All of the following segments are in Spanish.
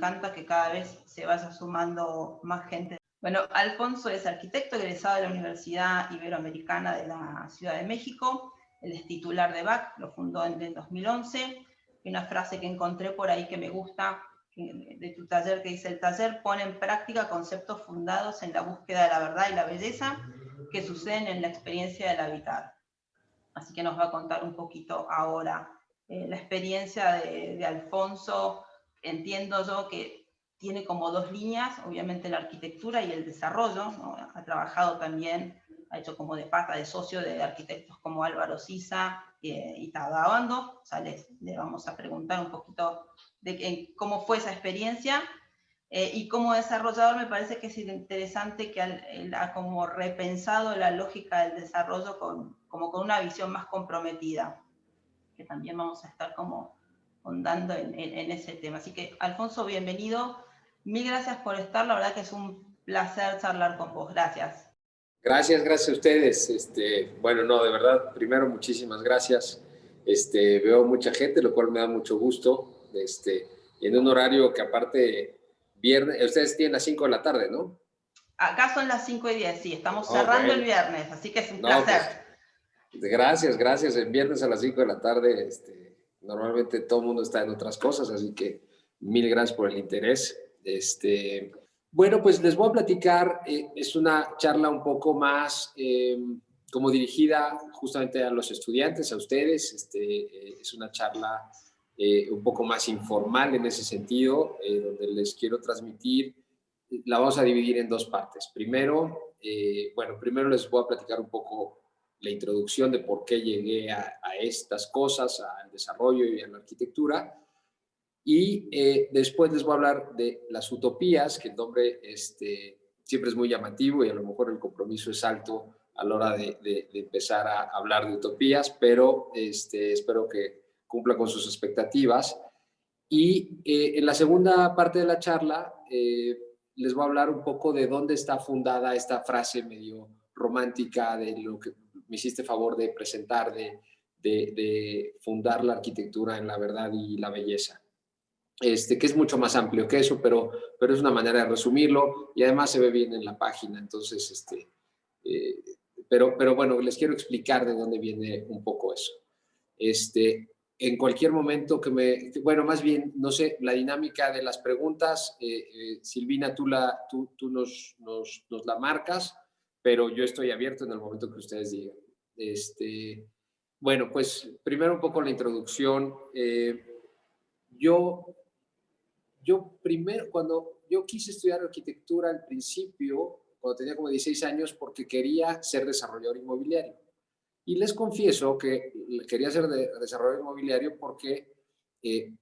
encanta que cada vez se vaya sumando más gente. Bueno, Alfonso es arquitecto egresado de la Universidad Iberoamericana de la Ciudad de México. Él es titular de BAC, lo fundó en el 2011. Y una frase que encontré por ahí que me gusta, de tu taller, que dice: el taller pone en práctica conceptos fundados en la búsqueda de la verdad y la belleza que suceden en la experiencia del habitar. Así que nos va a contar un poquito ahora la experiencia de Alfonso. Entiendo yo que tiene como dos líneas, obviamente la arquitectura y el desarrollo, ¿no? Ha trabajado también, ha hecho como de pata de socio de arquitectos como Álvaro Siza y Tagabando. O sea, le vamos a preguntar un poquito de cómo fue esa experiencia. Y como desarrollador me parece que es interesante que él ha como repensado la lógica del desarrollo como con una visión más comprometida, que también vamos a estar como ahondando en ese tema. Así que, Alfonso, bienvenido. Mil gracias por estar. La verdad que es un placer charlar con vos. Gracias. Gracias a ustedes. Bueno, no, de verdad, primero muchísimas gracias. Veo mucha gente, lo cual me da mucho gusto. En un horario que aparte, viernes, ustedes tienen las 5 de la tarde, ¿no? Acá son las 5:10, sí, estamos cerrando el viernes, así que es un placer. Pues, gracias. El viernes a las 5 de la tarde, normalmente todo el mundo está en otras cosas, así que mil gracias por el interés. Bueno, pues les voy a platicar, es una charla un poco más como dirigida justamente a los estudiantes, a ustedes. Es una charla un poco más informal en ese sentido, donde les quiero transmitir. La vamos a dividir en dos partes. Primero les voy a platicar un poco la introducción de por qué llegué a estas cosas, al desarrollo y a la arquitectura. Y después les voy a hablar de las utopías, que el nombre siempre es muy llamativo y a lo mejor el compromiso es alto a la hora de empezar a hablar de utopías, pero espero que cumpla con sus expectativas. Y en la segunda parte de la charla les voy a hablar un poco de dónde está fundada esta frase medio romántica de lo que me hiciste favor de presentar, de fundar la arquitectura en la verdad y la belleza. Que es mucho más amplio que eso, pero es una manera de resumirlo y además se ve bien en la página. Entonces, pero bueno, les quiero explicar de dónde viene un poco eso. En cualquier momento bueno, más bien, no sé, la dinámica de las preguntas, Silvina, tú nos la marcas, pero yo estoy abierto en el momento que ustedes digan. Bueno, pues primero un poco la introducción. Yo primero, cuando yo quise estudiar arquitectura al principio, cuando tenía como 16 años, porque quería ser desarrollador inmobiliario. Y les confieso que quería ser desarrollador inmobiliario porque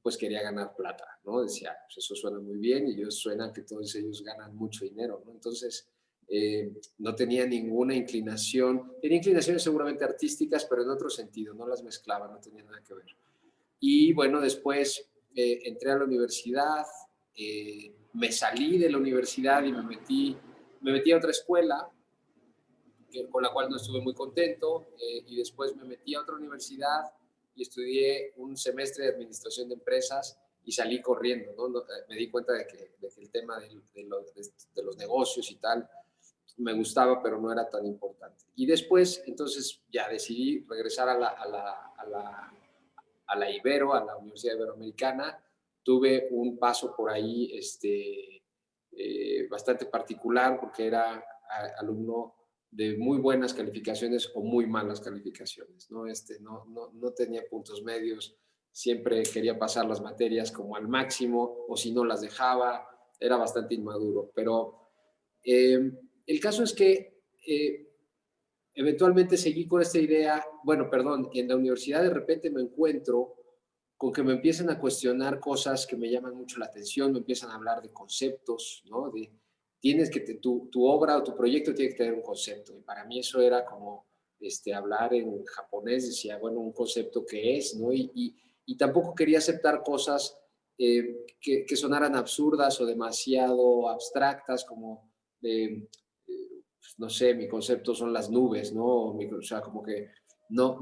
pues quería ganar plata, ¿no? Decía, pues eso suena muy bien y suena que todos ellos ganan mucho dinero, ¿no? Entonces, no tenía ninguna inclinación, tenía inclinaciones seguramente artísticas, pero en otro sentido, no las mezclaba, no tenía nada que ver. Y bueno, después entré a la universidad, me salí de la universidad y me metí a otra escuela con la cual no estuve muy contento, y después me metí a otra universidad y estudié un semestre de administración de empresas y salí corriendo, ¿no? Me di cuenta de que el tema de los negocios y tal me gustaba, pero no era tan importante. Y después, entonces, ya decidí regresar a la Ibero, a la Universidad Iberoamericana. Tuve un paso por ahí bastante particular porque era alumno de muy buenas calificaciones o muy malas calificaciones, ¿no? No tenía puntos medios, siempre quería pasar las materias como al máximo o si no las dejaba, era bastante inmaduro. Pero el caso es que eventualmente seguí con esta idea, en la universidad de repente me encuentro con que me empiezan a cuestionar cosas que me llaman mucho la atención, me empiezan a hablar de conceptos, ¿no? Tu obra o tu proyecto tiene que tener un concepto, y para mí eso era como hablar en japonés, decía, bueno, un concepto que es, ¿no? Y tampoco quería aceptar cosas que sonaran absurdas o demasiado abstractas, como no sé, mi concepto son las nubes, ¿no? O sea, como que no.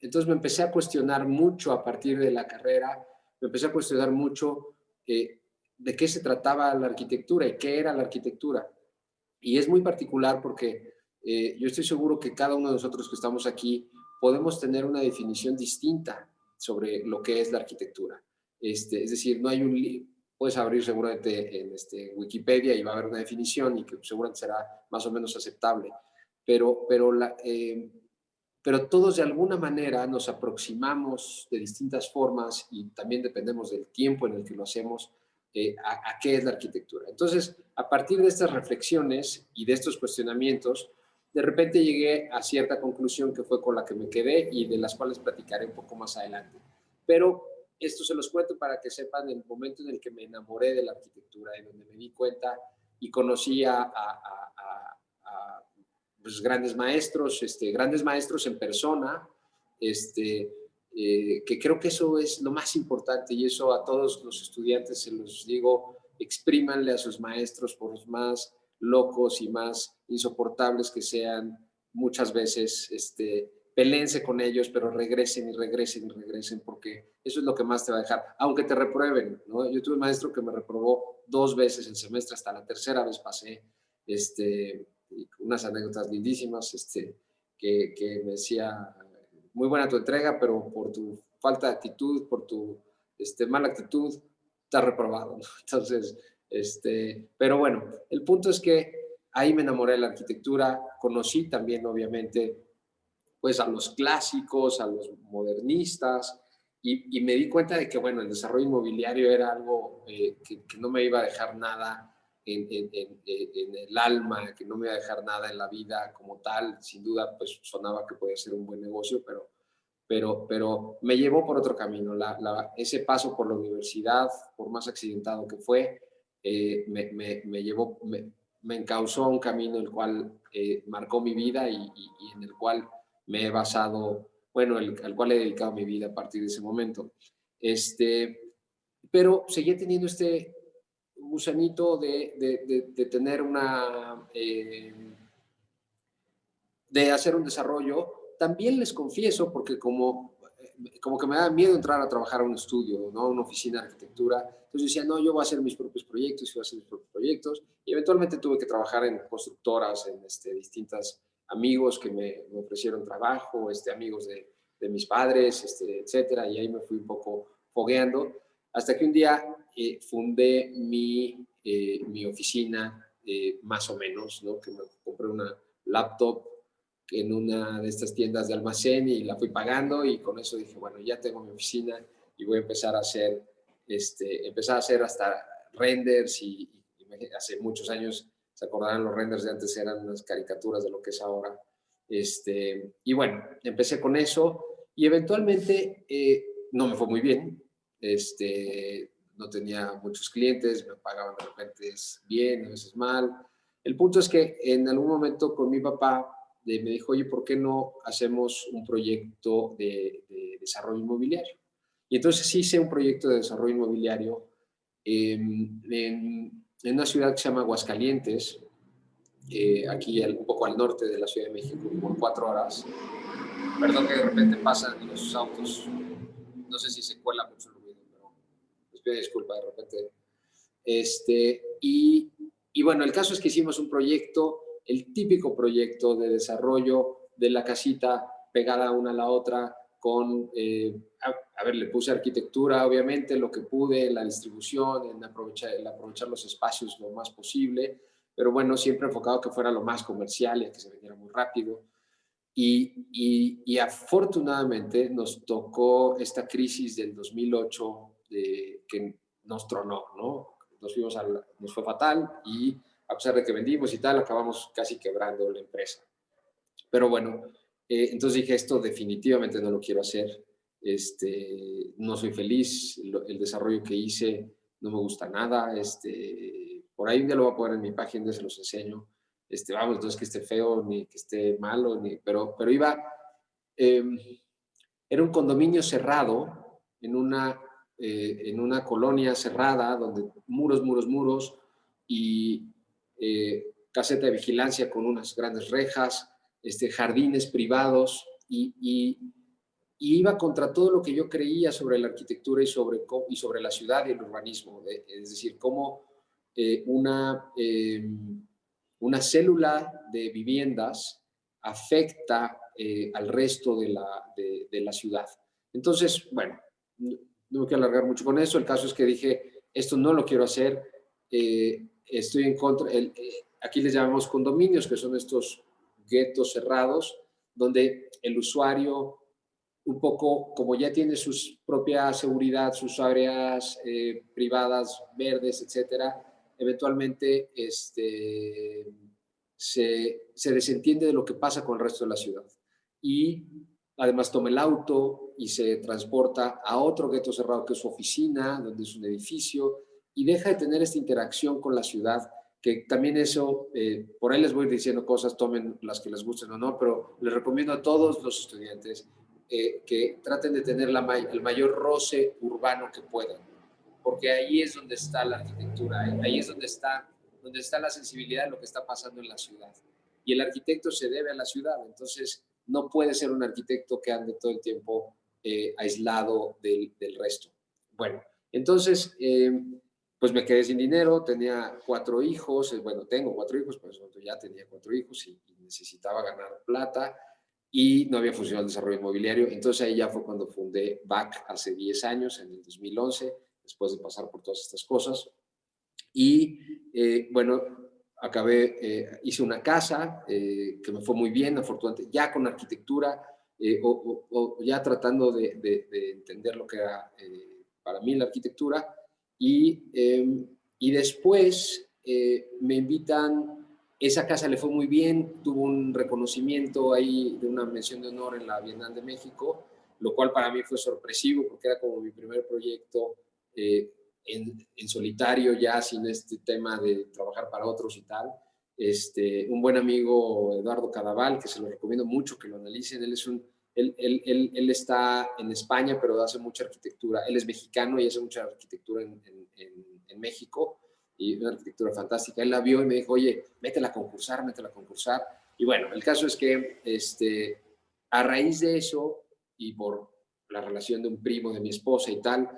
Entonces me empecé a cuestionar mucho a partir de la carrera, me empecé a cuestionar mucho de qué se trataba la arquitectura y qué era la arquitectura. Y es muy particular porque yo estoy seguro que cada uno de nosotros que estamos aquí podemos tener una definición distinta sobre lo que es la arquitectura. Es decir, no hay puedes abrir seguramente en Wikipedia y va a haber una definición y que seguramente será más o menos aceptable, pero todos de alguna manera nos aproximamos de distintas formas y también dependemos del tiempo en el que lo hacemos a qué es la arquitectura. Entonces, a partir de estas reflexiones y de estos cuestionamientos, de repente llegué a cierta conclusión que fue con la que me quedé y de las cuales platicaré un poco más adelante. Pero esto se los cuento para que sepan el momento en el que me enamoré de la arquitectura y donde me di cuenta y conocí a pues, grandes maestros en persona, que creo que eso es lo más importante y eso a todos los estudiantes se los digo, exprímanle a sus maestros por los más locos y más insoportables que sean, muchas veces peléense con ellos, pero regresen y regresen y regresen, porque eso es lo que más te va a dejar, aunque te reprueben, ¿no? Yo tuve un maestro que me reprobó 2 veces el semestre, hasta la tercera vez pasé, unas anécdotas lindísimas, que me decía, muy buena tu entrega, pero por tu falta de actitud, por tu mala actitud, estás reprobado, ¿no? Entonces, pero bueno, el punto es que ahí me enamoré de la arquitectura, conocí también, obviamente, pues a los clásicos, a los modernistas, y me di cuenta de que, bueno, el desarrollo inmobiliario era algo que no me iba a dejar nada en el alma, que no me iba a dejar nada en la vida como tal. Sin duda, pues sonaba que podía ser un buen negocio, pero me llevó por otro camino. Ese paso por la universidad, por más accidentado que fue, me encauzó a un camino el cual marcó mi vida y en el cual me he basado, bueno, al cual he dedicado mi vida a partir de ese momento. Pero seguía teniendo este gusanito de tener de hacer un desarrollo. También les confieso, porque como que me da miedo entrar a trabajar a un estudio, ¿no? Una oficina de arquitectura. Entonces decía, no, yo voy a hacer mis propios proyectos y voy a hacer mis propios proyectos. Y eventualmente tuve que trabajar en constructoras, en distintas amigos que me ofrecieron trabajo, amigos de mis padres, etcétera. Y ahí me fui un poco fogueando. Hasta que un día fundé mi oficina, más o menos, ¿no? Que me compré una laptop en una de estas tiendas de almacén y la fui pagando y con eso dije, bueno, ya tengo mi oficina y voy a empezar a hacer, hasta renders y hace muchos años, se acordarán, los renders de antes eran unas caricaturas de lo que es ahora. Y bueno, empecé con eso y eventualmente no me fue muy bien. No tenía muchos clientes, me pagaban de repente bien, a veces mal. El punto es que en algún momento con mi papá me dijo, oye, ¿por qué no hacemos un proyecto de desarrollo inmobiliario? Y entonces hice un proyecto de desarrollo inmobiliario en una ciudad que se llama Aguascalientes, aquí un poco al norte de la Ciudad de México, por 4 horas. Perdón que de repente pasan los autos, no sé si se cuela mucho el ruido, pero les pido disculpas de repente. Y bueno, el caso es que hicimos un proyecto, el típico proyecto de desarrollo de la casita pegada una a la otra, le puse arquitectura, obviamente, lo que pude, la distribución, en aprovechar los espacios lo más posible, pero bueno, siempre enfocado que fuera lo más comercial y que se vendiera muy rápido. Y afortunadamente nos tocó esta crisis del 2008 que nos tronó, ¿no? Nos fue fatal y a pesar de que vendimos y tal, acabamos casi quebrando la empresa. Pero bueno, entonces dije, esto definitivamente no lo quiero hacer. No soy feliz, el desarrollo que hice no me gusta nada. Por ahí un día lo voy a poner en mi página, se los enseño. Vamos, no es que esté feo ni que esté malo, pero era un condominio cerrado en una colonia cerrada, donde muros, y caseta de vigilancia con unas grandes rejas, jardines privados, y y iba contra todo lo que yo creía sobre la arquitectura y sobre la ciudad y el urbanismo. Es decir, cómo una célula de viviendas afecta al resto de la ciudad. Entonces, bueno, no me quiero alargar mucho con eso. El caso es que dije, esto no lo quiero hacer. Estoy en contra. Aquí les llamamos condominios, que son estos guetos cerrados, donde el usuario, un poco como ya tiene su propia seguridad, sus áreas privadas, verdes, etcétera, eventualmente se desentiende de lo que pasa con el resto de la ciudad. Y además toma el auto y se transporta a otro gueto cerrado que es su oficina, donde es un edificio, y deja de tener esta interacción con la ciudad, que también eso, por ahí les voy diciendo cosas, tomen las que les gusten o no, pero les recomiendo a todos los estudiantes que traten de tener el mayor roce urbano que puedan, porque ahí es donde está la arquitectura, ahí es donde está la sensibilidad de lo que está pasando en la ciudad. Y el arquitecto se debe a la ciudad, entonces no puede ser un arquitecto que ande todo el tiempo aislado del resto. Bueno, entonces, pues me quedé sin dinero, tenía 4 hijos, bueno, tengo 4 hijos, por eso ya tenía 4 hijos y necesitaba ganar plata y no había funcionado el desarrollo inmobiliario. Entonces ahí ya fue cuando fundé BAC hace 10 años, en el 2011, después de pasar por todas estas cosas. Y bueno, hice una casa que me fue muy bien, afortunadamente, ya con arquitectura, o ya tratando de entender lo que era para mí la arquitectura. Y después me invitan, esa casa le fue muy bien, tuvo un reconocimiento ahí de una mención de honor en la Bienal de México, lo cual para mí fue sorpresivo porque era como mi primer proyecto en solitario, ya sin este tema de trabajar para otros y tal. Un buen amigo, Eduardo Cadaval, que se lo recomiendo mucho que lo analicen. Él está en España, pero hace mucha arquitectura. Él es mexicano y hace mucha arquitectura en México, y una arquitectura fantástica. Él la vio y me dijo, oye, métela a concursar, métela a concursar. Y bueno, el caso es que a raíz de eso, y por la relación de un primo de mi esposa y tal,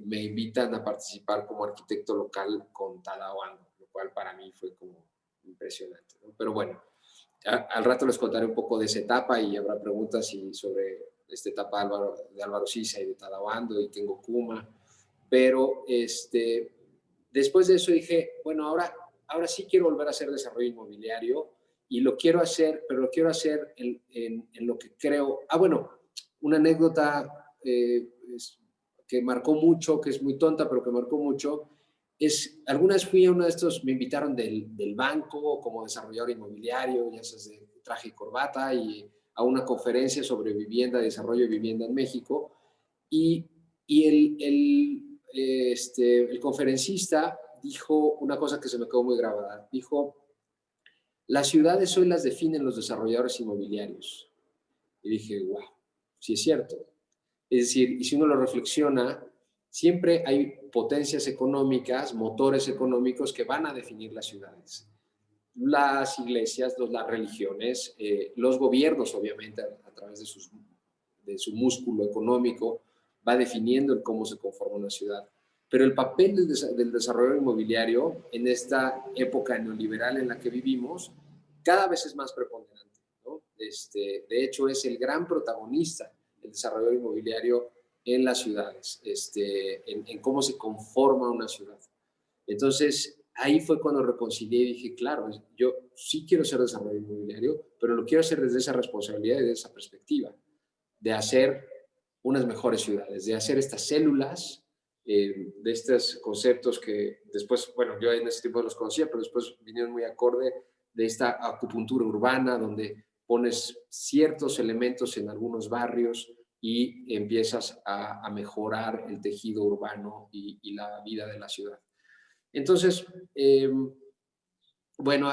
me invitan a participar como arquitecto local con Tadawando, lo cual para mí fue como impresionante, ¿no? Pero bueno, al rato les contaré un poco de esa etapa y habrá preguntas sobre esta etapa de Álvaro Sisa y de Tadawando y Kengo Kuma. Pero después de eso dije, bueno, ahora sí quiero volver a hacer desarrollo inmobiliario y lo quiero hacer, pero lo quiero hacer en lo que creo. Bueno, una anécdota que marcó mucho, que es muy tonta, pero que marcó mucho, alguna vez fui a uno de estos, me invitaron del banco como desarrollador inmobiliario, ya sabes, de traje y corbata, y a una conferencia sobre vivienda, desarrollo de vivienda en México, y el conferencista dijo una cosa que se me quedó muy grabada. Dijo, las ciudades hoy las definen los desarrolladores inmobiliarios. Y dije, wow, sí es cierto. Es decir, y si uno lo reflexiona, siempre hay potencias económicas, motores económicos que van a definir las ciudades. Las iglesias, las religiones, los gobiernos, obviamente, a través de su músculo económico, va definiendo el cómo se conforma una ciudad. Pero el papel del desarrollo inmobiliario en esta época neoliberal en la que vivimos, cada vez es más preponderante, ¿no? De hecho, es el gran protagonista del desarrollo inmobiliario en las ciudades, en cómo se conforma una ciudad. Entonces, ahí fue cuando reconcilié y dije, claro, yo sí quiero hacer desarrollo inmobiliario, pero lo quiero hacer desde esa responsabilidad y desde esa perspectiva, de hacer unas mejores ciudades, de hacer estas células, de estos conceptos que después, bueno, yo en ese tiempo los conocía, pero después vinieron muy acorde de esta acupuntura urbana, donde pones ciertos elementos en algunos barrios y empiezas a mejorar el tejido urbano y la vida de la ciudad. Entonces, bueno,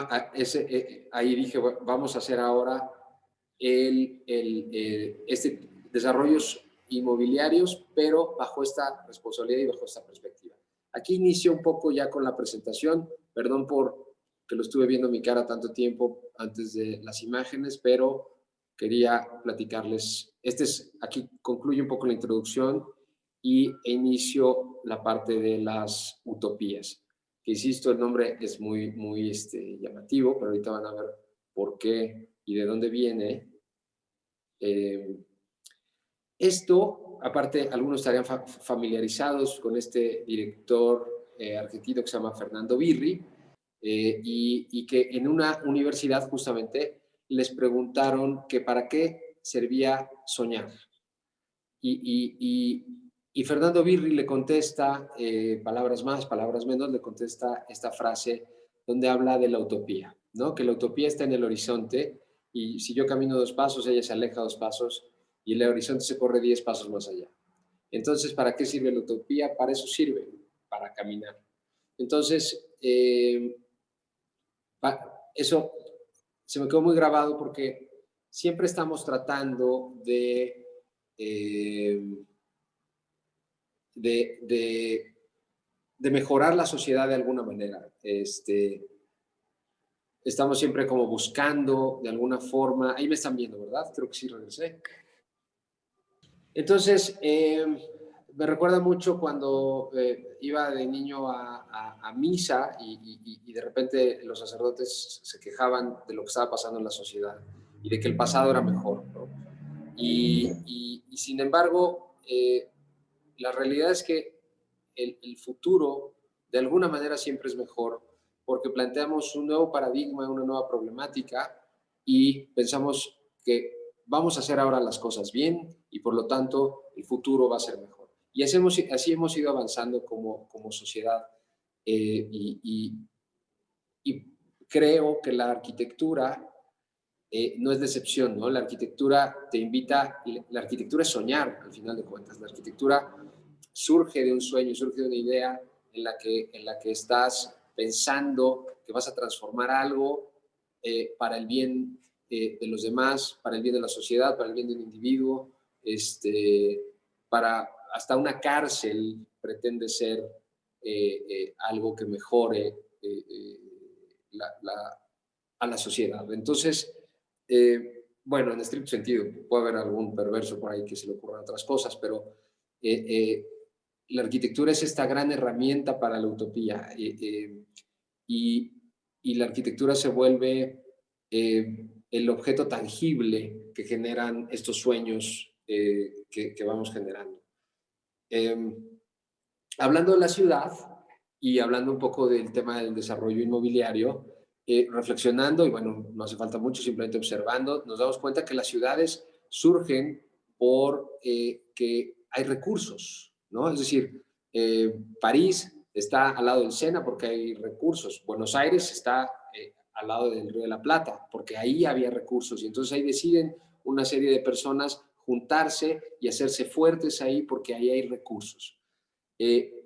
ahí dije, vamos a hacer ahora desarrollos inmobiliarios, pero bajo esta responsabilidad y bajo esta perspectiva. Aquí inicio un poco ya con la presentación. Perdón por que lo estuve viendo mi cara tanto tiempo antes de las imágenes, pero quería platicarles. Aquí concluye un poco la introducción e inicio la parte de las utopías. Que insisto, el nombre es muy, muy llamativo, pero ahorita van a ver por qué y de dónde viene. Esto, aparte, algunos estarían familiarizados con este director argentino que se llama Fernando Birri, y que en una universidad justamente les preguntaron que para qué servía soñar. Y Fernando Birri le contesta, palabras más, palabras menos, le contesta esta frase donde habla de la utopía, ¿no? Que la utopía está en el horizonte y si yo camino 2 pasos, ella se aleja 2 pasos y el horizonte se corre 10 pasos más allá. Entonces, ¿para qué sirve la utopía? Para eso sirve, para caminar. Entonces, eso se me quedó muy grabado porque siempre estamos tratando de mejorar la sociedad de alguna manera. Estamos siempre como buscando de alguna forma. Ahí me están viendo, ¿verdad? Creo que sí regresé. Entonces, me recuerda mucho cuando iba de niño a misa y de repente los sacerdotes se quejaban de lo que estaba pasando en la sociedad y de que el pasado era mejor, ¿no? Y sin embargo, la realidad es que el futuro de alguna manera siempre es mejor porque planteamos un nuevo paradigma, una nueva problemática y pensamos que vamos a hacer ahora las cosas bien y por lo tanto el futuro va a ser mejor. Y así hemos ido avanzando como sociedad y creo que la arquitectura no es decepción, ¿no? La arquitectura te invita, la arquitectura es soñar, al final de cuentas. La arquitectura surge de un sueño, surge de una idea en la que estás pensando que vas a transformar algo para el bien de los demás, para el bien de la sociedad, para el bien del individuo, para hasta una cárcel pretende ser algo que mejore a la sociedad. Entonces, bueno, en estricto sentido, puede haber algún perverso por ahí que se le ocurran otras cosas, pero la arquitectura es esta gran herramienta para la utopía y la arquitectura se vuelve el objeto tangible que generan estos sueños que vamos generando. Hablando de la ciudad y hablando un poco del tema del desarrollo inmobiliario, reflexionando, y bueno, no hace falta mucho, simplemente observando, nos damos cuenta que las ciudades surgen por que hay recursos, ¿no? Es decir, París está al lado del Sena porque hay recursos, Buenos Aires está al lado del Río de la Plata porque ahí había recursos y entonces ahí deciden una serie de personas juntarse y hacerse fuertes ahí porque ahí hay recursos.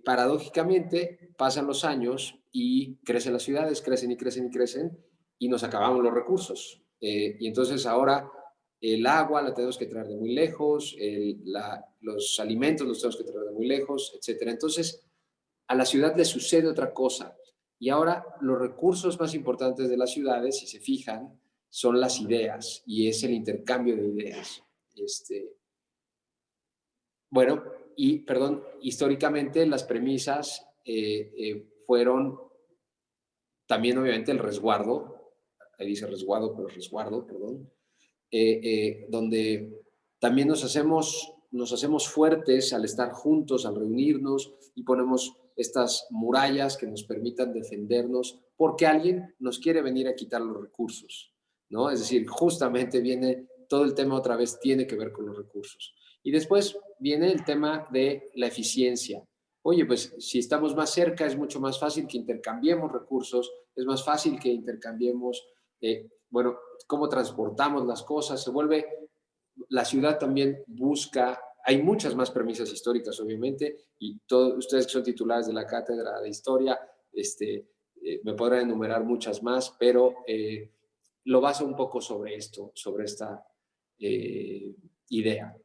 Paradójicamente, pasan los años y crecen las ciudades, crecen y crecen y crecen, y nos acabamos los recursos. Y entonces ahora el agua la tenemos que traer de muy lejos, los alimentos los tenemos que traer de muy lejos, etc. Entonces, a la ciudad le sucede otra cosa. Y ahora los recursos más importantes de las ciudades, si se fijan, son las ideas, y es el intercambio de ideas. Bueno, y perdón, históricamente las premisas fueron también obviamente el resguardo, ahí dice resguardo, pero resguardo, perdón, donde también nos hacemos fuertes al estar juntos, al reunirnos y ponemos estas murallas que nos permitan defendernos porque alguien nos quiere venir a quitar los recursos, ¿no? Es decir, justamente viene todo el tema otra vez, tiene que ver con los recursos. Y después viene el tema de la eficiencia. Oye, pues si estamos más cerca es mucho más fácil que intercambiemos recursos, es más fácil que intercambiemos, bueno, cómo transportamos las cosas, se vuelve, la ciudad también busca, hay muchas más premisas históricas obviamente, y todos ustedes que son titulares de la cátedra de historia, me podrán enumerar muchas más, pero lo baso un poco sobre esto, sobre esta idea.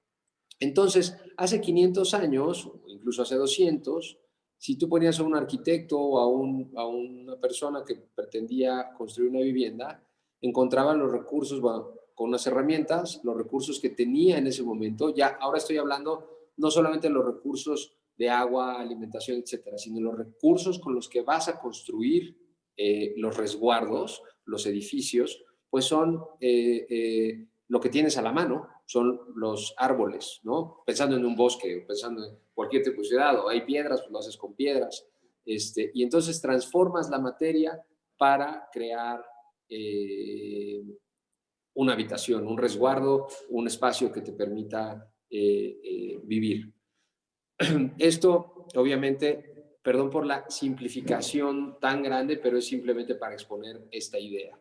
Entonces, hace 500 años, incluso hace 200, si tú ponías a un arquitecto o a una persona que pretendía construir una vivienda, encontraban los recursos, bueno, con unas herramientas, los recursos que tenía en ese momento. Ya ahora estoy hablando no solamente de los recursos de agua, alimentación, etcétera, sino los recursos con los que vas a construir los resguardos, los edificios, pues son lo que tienes a la mano, son los árboles, ¿no? Pensando en un bosque, pensando en cualquier tipo de ciudad, o hay piedras, pues lo haces con piedras, y entonces transformas la materia para crear una habitación, un resguardo, un espacio que te permita vivir. Esto, obviamente, perdón por la simplificación tan grande, pero es simplemente para exponer esta idea.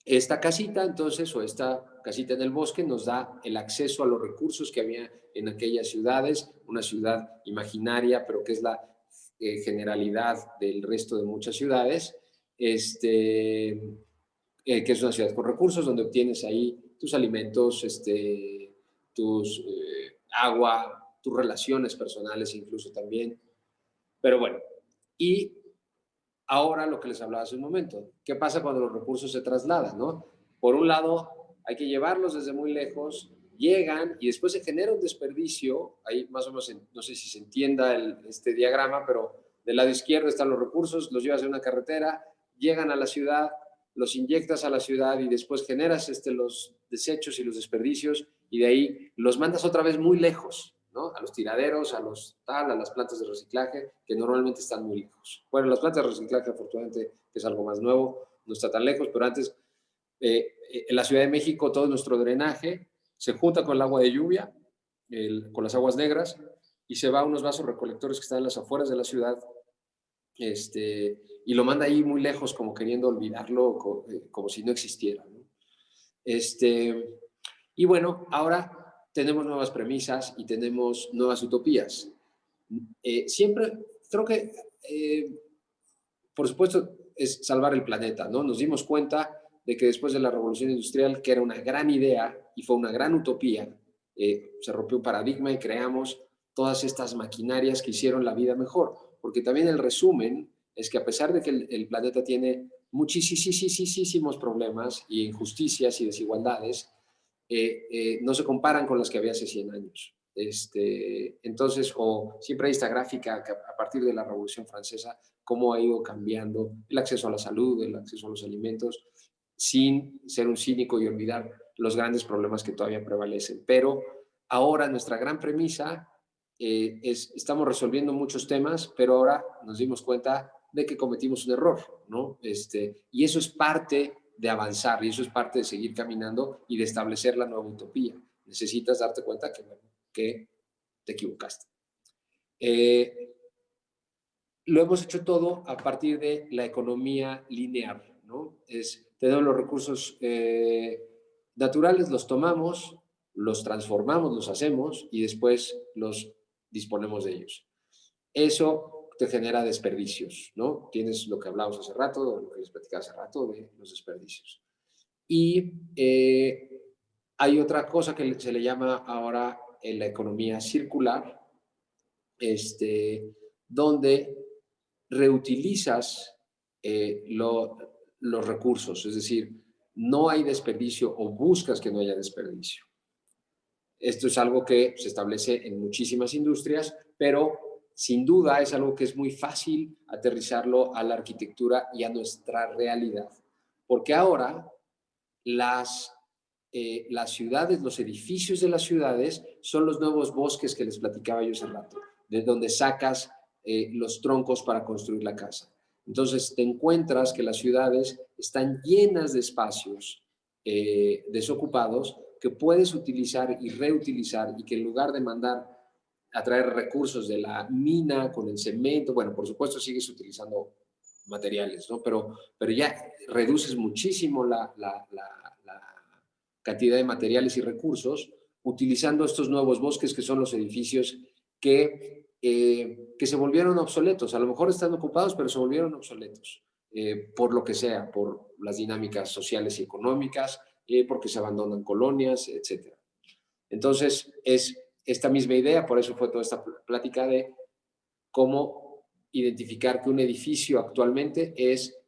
Esta casita, entonces, o esta casita en el bosque, nos da el acceso a los recursos que había en aquellas ciudades, una ciudad imaginaria, pero que es la generalidad del resto de muchas ciudades, que es una ciudad con recursos, donde obtienes ahí tus alimentos, tus agua, tus relaciones personales incluso también. Pero bueno, y ahora lo que les hablaba hace un momento, ¿qué pasa cuando los recursos se trasladan, no? Por un lado, hay que llevarlos desde muy lejos, llegan y después se genera un desperdicio, ahí más o menos, no sé si se entienda este diagrama, pero del lado izquierdo están los recursos, los llevas a una carretera, llegan a la ciudad, los inyectas a la ciudad y después generas los desechos y los desperdicios y de ahí los mandas otra vez muy lejos, ¿no? A los tiraderos, a las plantas de reciclaje, que normalmente están muy lejos. Bueno, las plantas de reciclaje, afortunadamente, es algo más nuevo, no está tan lejos, pero antes, en la Ciudad de México, todo nuestro drenaje se junta con el agua de lluvia, con las aguas negras, y se va a unos vasos recolectores que están en las afueras de la ciudad, y lo manda ahí muy lejos, como queriendo olvidarlo, como si no existiera, ¿no? Y bueno, ahora tenemos nuevas premisas y tenemos nuevas utopías. Siempre, creo que, por supuesto, es salvar el planeta, ¿no? Nos dimos cuenta de que después de la revolución industrial, que era una gran idea y fue una gran utopía, se rompió un paradigma y creamos todas estas maquinarias que hicieron la vida mejor. Porque también el resumen es que a pesar de que el planeta tiene muchísimos problemas y injusticias y desigualdades, no se comparan con las que había hace 100 años. Entonces, siempre hay esta gráfica que a partir de la Revolución Francesa, cómo ha ido cambiando el acceso a la salud, el acceso a los alimentos, sin ser un cínico y olvidar los grandes problemas que todavía prevalecen. Pero ahora nuestra gran premisa estamos resolviendo muchos temas, pero ahora nos dimos cuenta de que cometimos un error, ¿no? Y eso es parte de avanzar y eso es parte de seguir caminando y de establecer la nueva utopía. Necesitas darte cuenta que te equivocaste. Lo hemos hecho todo a partir de la economía lineal, ¿no? Tenemos los recursos naturales, los tomamos, los transformamos, los hacemos y después los disponemos de ellos. Eso te genera desperdicios, ¿no? Tienes lo que hablamos hace rato, lo que les platicaba hace rato de los desperdicios. Y hay otra cosa que se le llama ahora la economía circular, donde reutilizas los recursos, es decir, no hay desperdicio o buscas que no haya desperdicio. Esto es algo que se establece en muchísimas industrias, pero sin duda es algo que es muy fácil aterrizarlo a la arquitectura y a nuestra realidad. Porque ahora las ciudades, los edificios de las ciudades son los nuevos bosques que les platicaba yo hace rato, de donde sacas los troncos para construir la casa. Entonces te encuentras que las ciudades están llenas de espacios desocupados que puedes utilizar y reutilizar y que en lugar de mandar a traer recursos de la mina con el cemento, bueno, por supuesto sigues utilizando materiales, ¿no? Pero ya reduces muchísimo la cantidad de materiales y recursos utilizando estos nuevos bosques que son los edificios que se volvieron obsoletos. A lo mejor están ocupados, pero se volvieron obsoletos por lo que sea, por las dinámicas sociales y económicas, porque se abandonan colonias, etc. Entonces, es esta misma idea, por eso fue toda esta plática de cómo identificar que un edificio actualmente es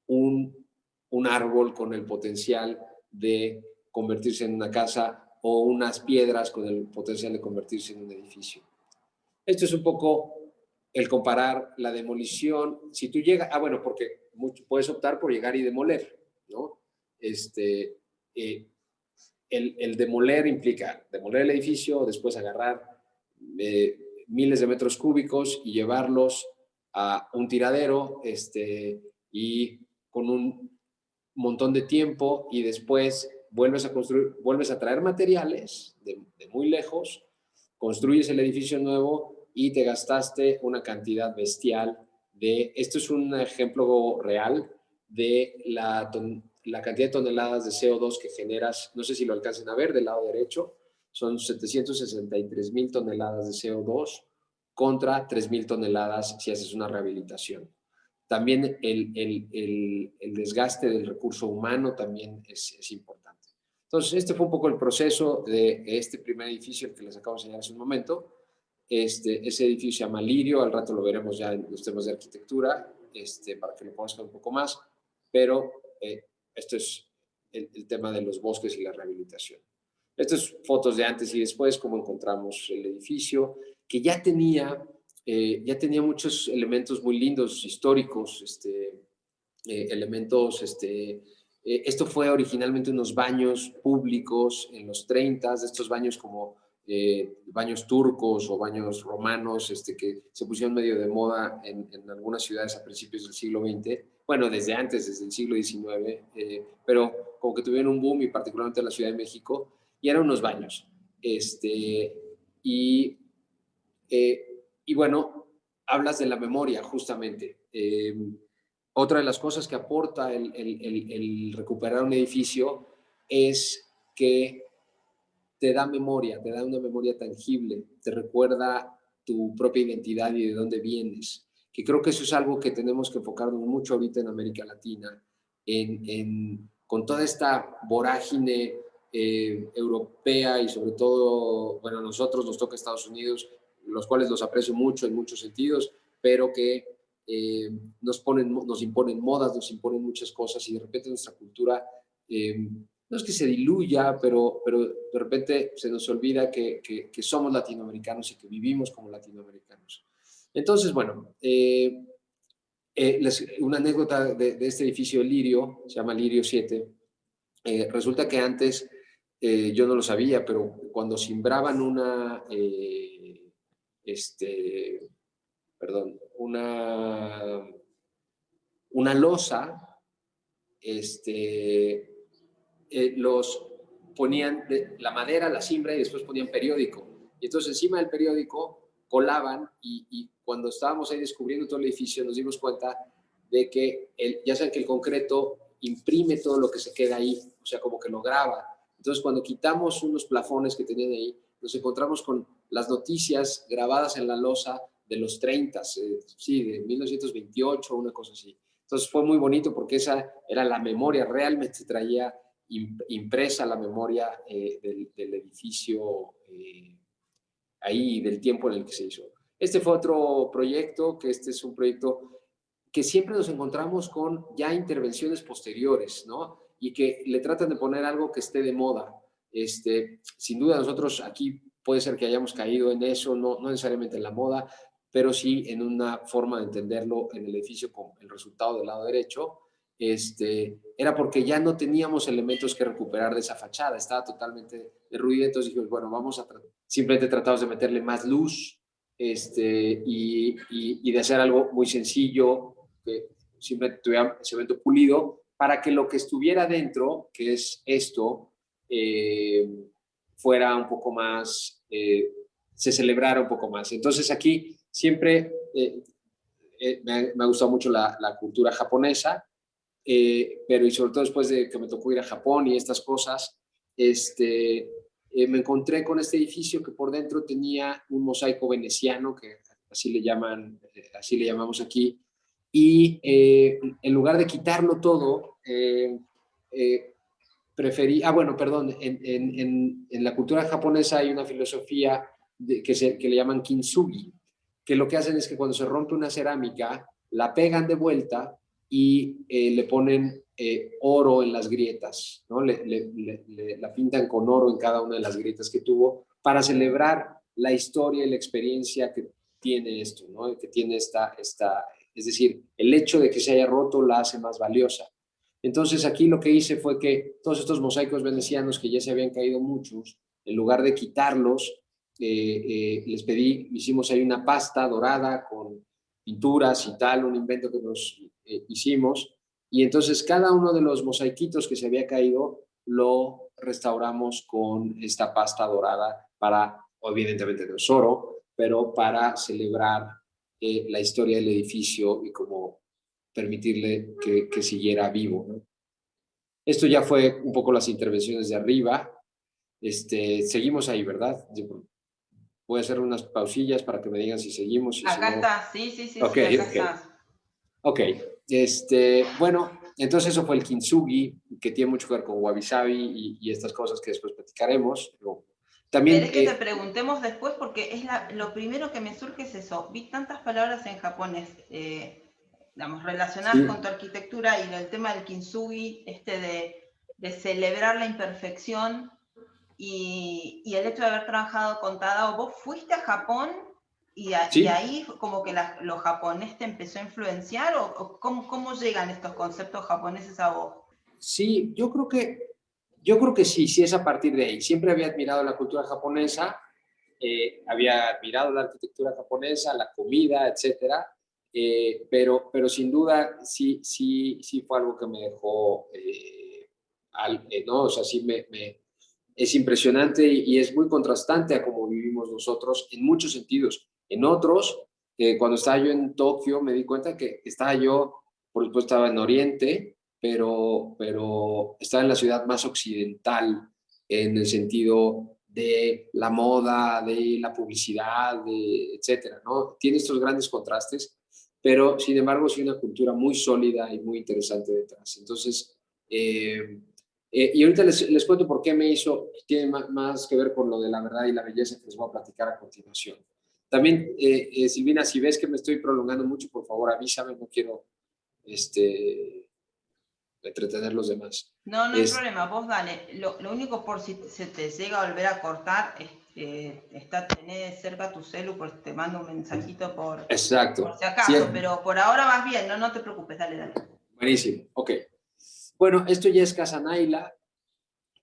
un un árbol con el potencial de convertirse en una casa o unas piedras con el potencial de convertirse en un edificio. Esto es un poco el comparar la demolición. Si tú llegas, bueno, porque puedes optar por llegar y demoler, ¿no? El demoler implica demoler el edificio, después agarrar miles de metros cúbicos y llevarlos a un tiradero y con un montón de tiempo, y después vuelves a construir, vuelves a traer materiales de muy lejos, construyes el edificio nuevo y te gastaste una cantidad bestial de, esto es un ejemplo real de la cantidad de toneladas de CO2 que generas, no sé si lo alcancen a ver del lado derecho, son 763,000 toneladas de CO2 contra 3,000 toneladas si haces una rehabilitación. También el desgaste del recurso humano también es importante. Entonces, este fue un poco el proceso de este primer edificio, el que les acabo de enseñar hace un momento. Ese edificio se llama Lirio, al rato lo veremos ya en los temas de arquitectura, para que lo conozcan un poco más, pero esto es el tema de los bosques y la rehabilitación. Estas fotos de antes y después, cómo encontramos el edificio, que ya tenía muchos elementos muy lindos, históricos, elementos, esto fue originalmente unos baños públicos en los 30, de estos baños como baños turcos o baños romanos, que se pusieron medio de moda en algunas ciudades a principios del siglo XX, bueno, desde antes, desde el siglo XIX, pero como que tuvieron un boom, y particularmente en la Ciudad de México, y eran unos baños. Y bueno, hablas de la memoria, justamente. Otra de las cosas que aporta el recuperar un edificio es que te da memoria, te da una memoria tangible, te recuerda tu propia identidad y de dónde vienes, que creo que eso es algo que tenemos que enfocarnos mucho ahorita en América Latina, con toda esta vorágine europea, y sobre todo, bueno, a nosotros nos toca Estados Unidos, los cuales los aprecio mucho en muchos sentidos, pero que nos imponen modas, nos imponen muchas cosas, y de repente nuestra cultura no es que se diluya, pero de repente se nos olvida que somos latinoamericanos y que vivimos como latinoamericanos. Entonces, bueno, una anécdota de este edificio Lirio, se llama Lirio 7. Resulta que antes, yo no lo sabía, pero cuando simbraban una losa, los ponían la madera, la cimbra, y después ponían periódico. Y entonces encima del periódico colaban, y cuando estábamos ahí descubriendo todo el edificio nos dimos cuenta de que ya saben que el concreto imprime todo lo que se queda ahí, o sea, como que lo graba. Entonces, cuando quitamos unos plafones que tenían ahí, nos encontramos con las noticias grabadas en la losa de los 30, sí, de 1928, una cosa así. Entonces fue muy bonito porque esa era la memoria, realmente traía impresa la memoria del edificio ahí, del tiempo en el que se hizo. Este fue otro proyecto, que este es un proyecto que siempre nos encontramos con ya intervenciones posteriores, ¿no? Y que le tratan de poner algo que esté de moda. Sin duda nosotros aquí puede ser que hayamos caído en eso, no necesariamente en la moda, pero sí en una forma de entenderlo en el edificio con el resultado del lado derecho. Era porque ya no teníamos elementos que recuperar de esa fachada, estaba totalmente derruida. Entonces dijimos, bueno, simplemente tratamos de meterle más luz, y de hacer algo muy sencillo, que simplemente tuviera cemento pulido, para que lo que estuviera dentro, que es esto, fuera un poco más, se celebrara un poco más. Entonces aquí siempre me ha gustado mucho la cultura japonesa, pero y sobre todo después de que me tocó ir a Japón y estas cosas, me encontré con este edificio que por dentro tenía un mosaico veneciano, que así le llamamos aquí, y en lugar de quitarlo todo, preferí, en la cultura japonesa hay una filosofía que le llaman kintsugi, que lo que hacen es que cuando se rompe una cerámica, la pegan de vuelta y le ponen oro en las grietas, ¿no? La pintan con oro en cada una de las grietas que tuvo para celebrar la historia y la experiencia que tiene esto, ¿no? Que tiene es decir, el hecho de que se haya roto la hace más valiosa. Entonces aquí lo que hice fue que todos estos mosaicos venecianos que ya se habían caído muchos, en lugar de quitarlos, les pedí, hicimos ahí una pasta dorada con pinturas y tal, un invento que nos hicimos, y entonces cada uno de los mosaiquitos que se había caído lo restauramos con esta pasta dorada para, evidentemente no es oro, pero para celebrar la historia del edificio y como permitirle que siguiera vivo, ¿no? Esto ya fue un poco las intervenciones de arriba. Seguimos ahí, ¿verdad? Voy a hacer unas pausillas para que me digan si seguimos y si Acá no. está, sí, sí, sí, Ok, sí, acá ok. está. Ok, bueno, entonces eso fue el kintsugi, que tiene mucho que ver con wabi sabi y estas cosas que después platicaremos. Pero también, ¿Querés que te preguntemos después? Porque es lo primero que me surge es eso. Vi tantas palabras en japonés, digamos, relacionadas sí, con tu arquitectura y el tema del kintsugi, de celebrar la imperfección y el hecho de haber trabajado con Tadao. ¿Vos fuiste a Japón y sí, ahí como que lo japonés te empezó a influenciar o cómo llegan estos conceptos japoneses a vos? sí, yo creo que sí, sí es a partir de ahí. Siempre había admirado la cultura japonesa, había admirado la arquitectura japonesa, la comida, etcétera, pero sin duda sí, sí, sí fue algo que me dejó, ¿no? O sea, sí es impresionante y es muy contrastante a cómo vivimos nosotros en muchos sentidos. En otros, cuando estaba yo en Tokio, me di cuenta que estaba yo, por supuesto, estaba en Oriente, pero estaba en la ciudad más occidental en el sentido de la moda, de la publicidad, etcétera, ¿no? Tiene estos grandes contrastes, pero sin embargo, sí una cultura muy sólida y muy interesante detrás. Entonces, y ahorita les cuento por qué me hizo, tiene más que ver con lo de la verdad y la belleza que les voy a platicar a continuación. También, Silvina, si ves que me estoy prolongando mucho, por favor avísame, no quiero entretener los demás. No, no hay problema, vos dale. Lo único por si se te llega a volver a cortar, tenés cerca tu celu, pues te mando un mensajito por Exacto. si Sí, acaso, pero por ahora vas bien, no te preocupes, dale, dale. buenísimo. Ok. Bueno, esto ya es Casa Naila,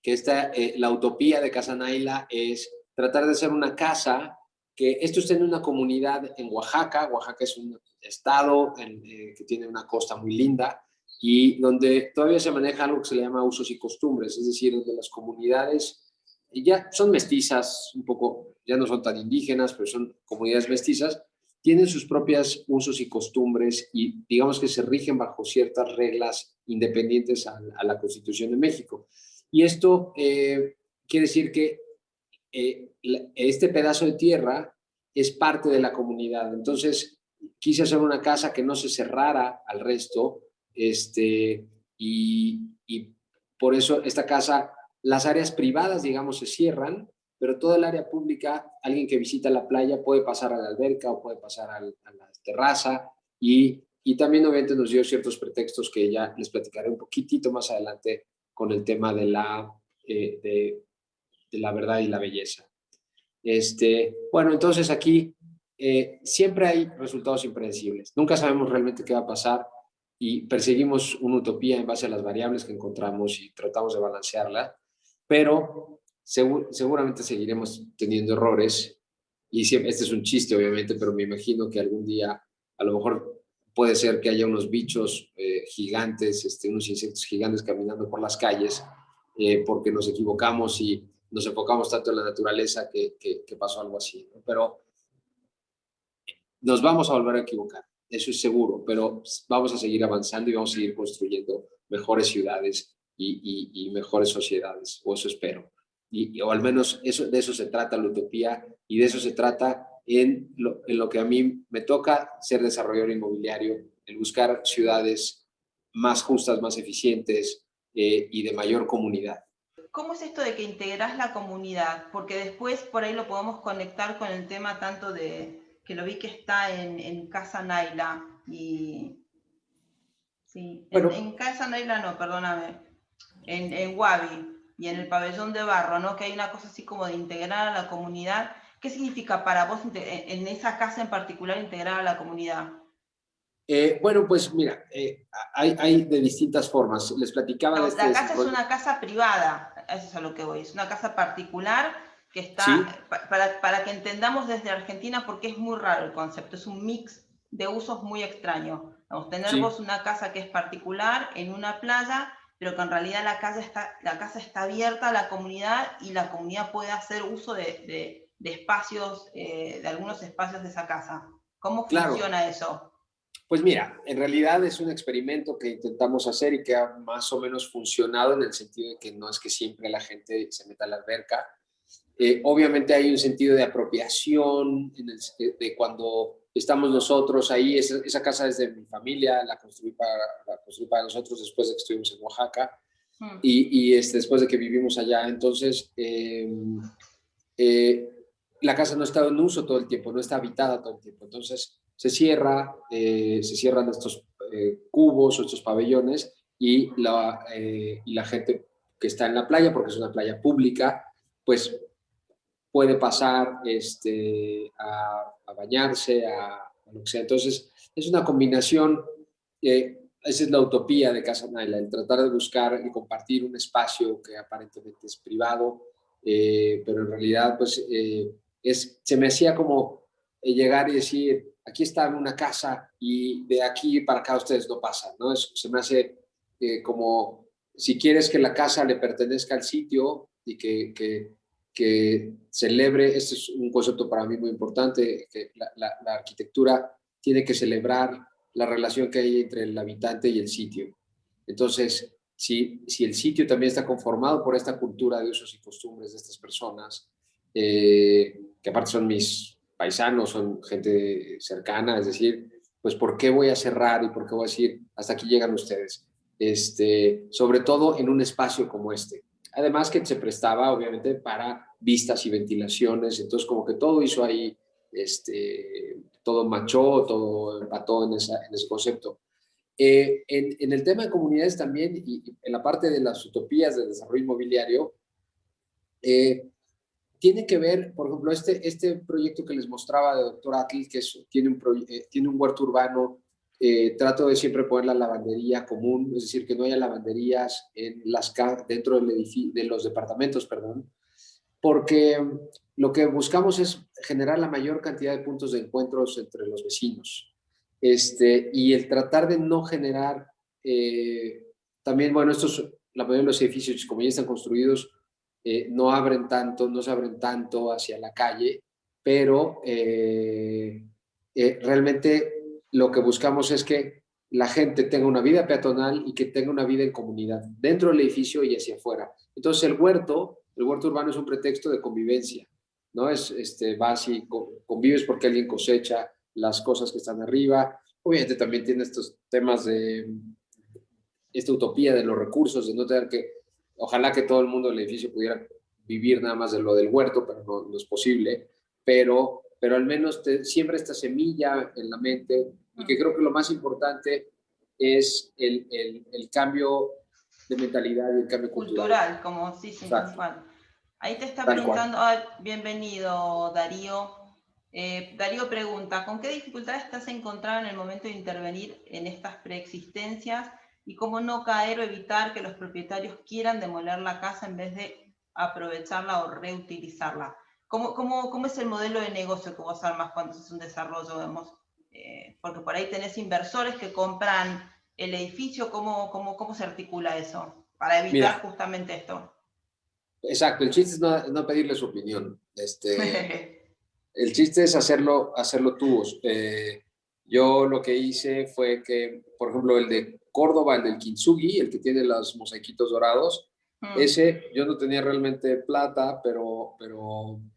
que la utopía de Casa Naila es tratar de hacer una casa, que esto está en una comunidad en Oaxaca. Oaxaca es un estado que tiene una costa muy linda y donde todavía se maneja algo que se le llama usos y costumbres, es decir, donde las comunidades ya son mestizas, un poco, ya no son tan indígenas, pero son comunidades mestizas, tienen sus propios usos y costumbres y digamos que se rigen bajo ciertas reglas independientes a la Constitución de México. Y esto quiere decir que este pedazo de tierra es parte de la comunidad. Entonces, quise hacer una casa que no se cerrara al resto, y por eso esta casa, las áreas privadas, digamos, se cierran, pero toda el área pública, alguien que visita la playa puede pasar a la alberca o puede pasar a la terraza y también obviamente nos dio ciertos pretextos que ya les platicaré un poquitito más adelante con el tema de la verdad y la belleza. Bueno, entonces aquí siempre hay resultados impredecibles. Nunca sabemos realmente qué va a pasar y perseguimos una utopía en base a las variables que encontramos y tratamos de balancearla, pero seguramente seguiremos teniendo errores. Y siempre, este es un chiste, obviamente, pero me imagino que algún día a lo mejor puede ser que haya unos bichos gigantes, unos insectos gigantes caminando por las calles, porque nos equivocamos y nos enfocamos tanto en la naturaleza que pasó algo así, ¿no? Pero nos vamos a volver a equivocar, eso es seguro, pero vamos a seguir avanzando y vamos a seguir construyendo mejores ciudades y mejores sociedades, o eso espero. O al menos de eso se trata la utopía y de eso se trata en lo que a mí me toca ser desarrollador inmobiliario, el buscar ciudades más justas, más eficientes y de mayor comunidad. ¿Cómo es esto de que integrás la comunidad? Porque después por ahí lo podemos conectar con el tema tanto que lo vi que está en Casa Naila y Sí, Bueno, en Casa Naila no, perdóname, en Guavi y en el pabellón de barro, ¿no? Que hay una cosa así como de integrar a la comunidad. ¿Qué significa para vos en esa casa en particular integrar a la comunidad? bueno, pues mira, hay de distintas formas. Les platicaba de No, este la casa es desarrollo. una casa privada, eso es a lo que voy, es una casa particular que está, Sí, para que entendamos desde Argentina, porque es muy raro el concepto, es un mix de usos muy extraño. Vamos a tener sí, vos una casa que es particular en una playa, pero que en realidad la casa está abierta a la comunidad y la comunidad puede hacer uso de espacios, de algunos espacios de esa casa. ¿Cómo claro. funciona eso? Pues mira, en realidad es un experimento que intentamos hacer y que ha más o menos funcionado en el sentido de que no es que siempre la gente se meta a la alberca. Obviamente hay un sentido de apropiación de cuando estamos nosotros ahí. Esa casa es de mi familia, la construí para nosotros después de que estuvimos en Oaxaca Mm. después de que vivimos allá. Entonces, eh, la casa no está en uso todo el tiempo, no está habitada todo el tiempo. Entonces, se cierran estos cubos o estos pabellones y la gente que está en la playa, porque es una playa pública, pues puede pasar a bañarse, a lo que sea. Entonces, es una combinación, esa es la utopía de Casa Naila, el tratar de buscar y compartir un espacio que aparentemente es privado, pero en realidad, pues, se me hacía como llegar y decir, aquí está una casa y de aquí para acá ustedes no pasan, ¿no? Se me hace como, si quieres que la casa le pertenezca al sitio y que celebre, este es un concepto para mí muy importante, que la arquitectura tiene que celebrar la relación que hay entre el habitante y el sitio. Entonces, si el sitio también está conformado por esta cultura de usos y costumbres de estas personas, que aparte son mis paisanos, son gente cercana, es decir, pues ¿por qué voy a cerrar y por qué voy a decir hasta aquí llegan ustedes? Sobre todo en un espacio como este. Además que se prestaba, obviamente, para vistas y ventilaciones, entonces como que todo hizo ahí, todo machó, todo empató en ese concepto. En el tema de comunidades también, y en la parte de las utopías del desarrollo inmobiliario, eh, tiene que ver, por ejemplo, este proyecto que les mostraba de Doctor Atl, que tiene un huerto urbano. Trato de siempre poner la lavandería común, es decir, que no haya lavanderías dentro del edificio, de los departamentos, perdón, porque lo que buscamos es generar la mayor cantidad de puntos de encuentros entre los vecinos. Y el tratar de no generar, también, bueno, la mayoría de los edificios, como ya están construidos, no se abren tanto hacia la calle, pero realmente lo que buscamos es que la gente tenga una vida peatonal y que tenga una vida en comunidad, dentro del edificio y hacia afuera. Entonces el huerto urbano es un pretexto de convivencia, ¿no? Vas y convives porque alguien cosecha las cosas que están arriba. Obviamente también tiene estos temas de esta utopía de los recursos, de no tener que, ojalá que todo el mundo del edificio pudiera vivir nada más de lo del huerto, pero no es posible, pero al menos siembra esta semilla en la mente y que creo que lo más importante es el cambio de mentalidad y el cambio cultural. Cultural, como sí, sí, tal Exacto, cual. Ahí te está tal cual. preguntando, bienvenido Darío. Darío pregunta, ¿con qué dificultades te has encontrado en el momento de intervenir en estas preexistencias y cómo no caer o evitar que los propietarios quieran demoler la casa en vez de aprovecharla o reutilizarla? ¿Cómo es el modelo de negocio que vos armas cuando haces un desarrollo? Vemos? Porque por ahí tenés inversores que compran el edificio, ¿cómo se articula eso? Para evitar Mira, justamente esto. exacto, el chiste es no pedirle su opinión. El chiste es hacerlo tú. Yo lo que hice fue que, por ejemplo, el de Córdoba, el del Kintsugi, el que tiene los mosaiquitos dorados, ese yo no tenía realmente plata, pero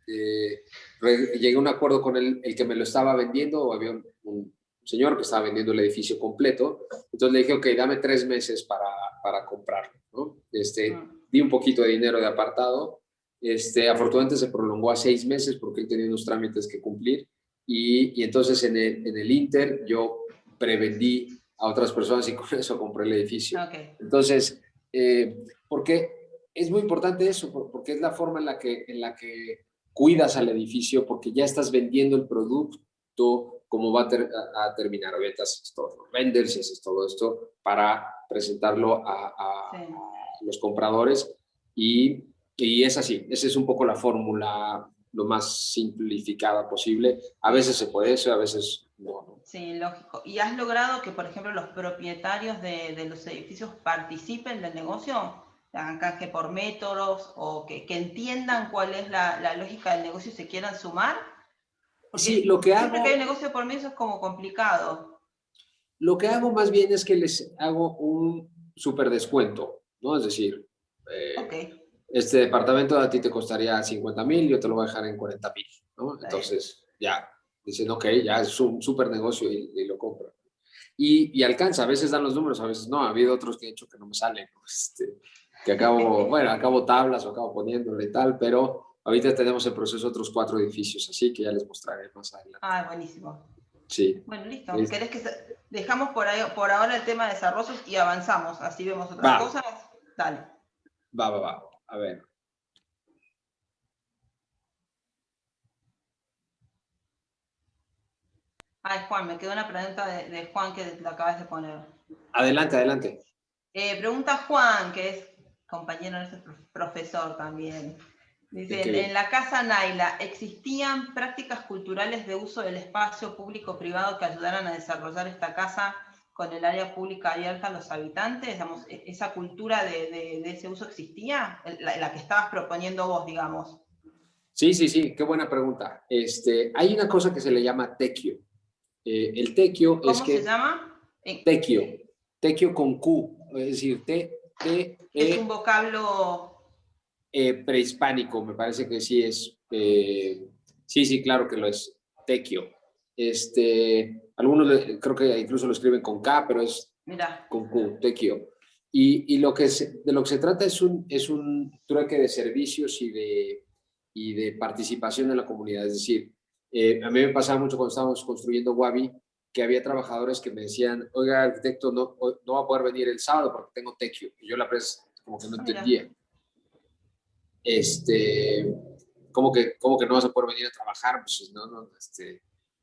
llegué a un acuerdo con el que me lo estaba vendiendo. Había un señor que estaba vendiendo el edificio completo. Entonces le dije, ok, dame 3 meses para comprarlo, ¿no? Di un poquito de dinero de apartado. Afortunadamente se prolongó a 6 meses porque él tenía unos trámites que cumplir y entonces en el Inter yo prevendí a otras personas y con eso compré el edificio. Okay. Entonces, porque es muy importante eso, porque es la forma en la que cuidas al edificio, porque ya estás vendiendo el producto como va a terminar. Ahorita haces todos los renders y haces todo esto para presentarlo a Sí. los compradores y es así. Esa es un poco la fórmula lo más simplificada posible. A veces se puede eso, a veces no. Sí, lógico. ¿Y has logrado que, por ejemplo, los propietarios de los edificios participen del negocio? Hagan canje por métodos o que entiendan cuál es la lógica del negocio y se quieran sumar? Sí, Porque siempre que hay un negocio por medio es como complicado. lo que hago más bien es que les hago un súper descuento, ¿no? Es decir, Ok. este departamento a ti te costaría 50,000, yo te lo voy a dejar en 40,000, ¿no? Está bien. Entonces, ya, dicen, ok, ya es un súper negocio y lo compran. Y alcanza, a veces dan los números, a veces no. Ha habido otros que he hecho que no me salen, ¿no? Que acabo tablas o acabo poniéndole y tal, pero ahorita tenemos en proceso otros 4 edificios, así que ya les mostraré más adelante. Ah, buenísimo. Sí. Bueno, listo. ¿Querés que dejamos por ahora el tema de desarrollos y avanzamos? Así vemos otras cosas. Dale. Va. A ver. Ay, Juan, me quedó una pregunta de Juan que la acabas de poner. Adelante. Pregunta Juan, que es compañero nuestro, profesor también. Dice, en la Casa Naila, ¿existían prácticas culturales de uso del espacio público-privado que ayudaran a desarrollar esta casa con el área pública abierta a los habitantes? Digamos, ¿esa cultura de ese uso existía? La que estabas proponiendo vos, digamos. Sí, qué buena pregunta. Hay una cosa que se le llama tequio. El tequio es ¿Cómo se que... llama? Tequio con Q, es decir, Es un vocablo... prehispánico, me parece que sí es. Sí, claro que lo es. Tequio. Algunos creo que incluso lo escriben con K, pero es Mirá. con Q, tequio. Y de lo que se trata es un trueque de servicios y de participación en la comunidad. Es decir, a mí me pasaba mucho cuando estábamos construyendo Wabi, que había trabajadores que me decían, oiga, arquitecto, no va a poder venir el sábado porque tengo tequio. Y yo la verdad como que no entendía. ¿Cómo que no vas a poder venir a trabajar? Pues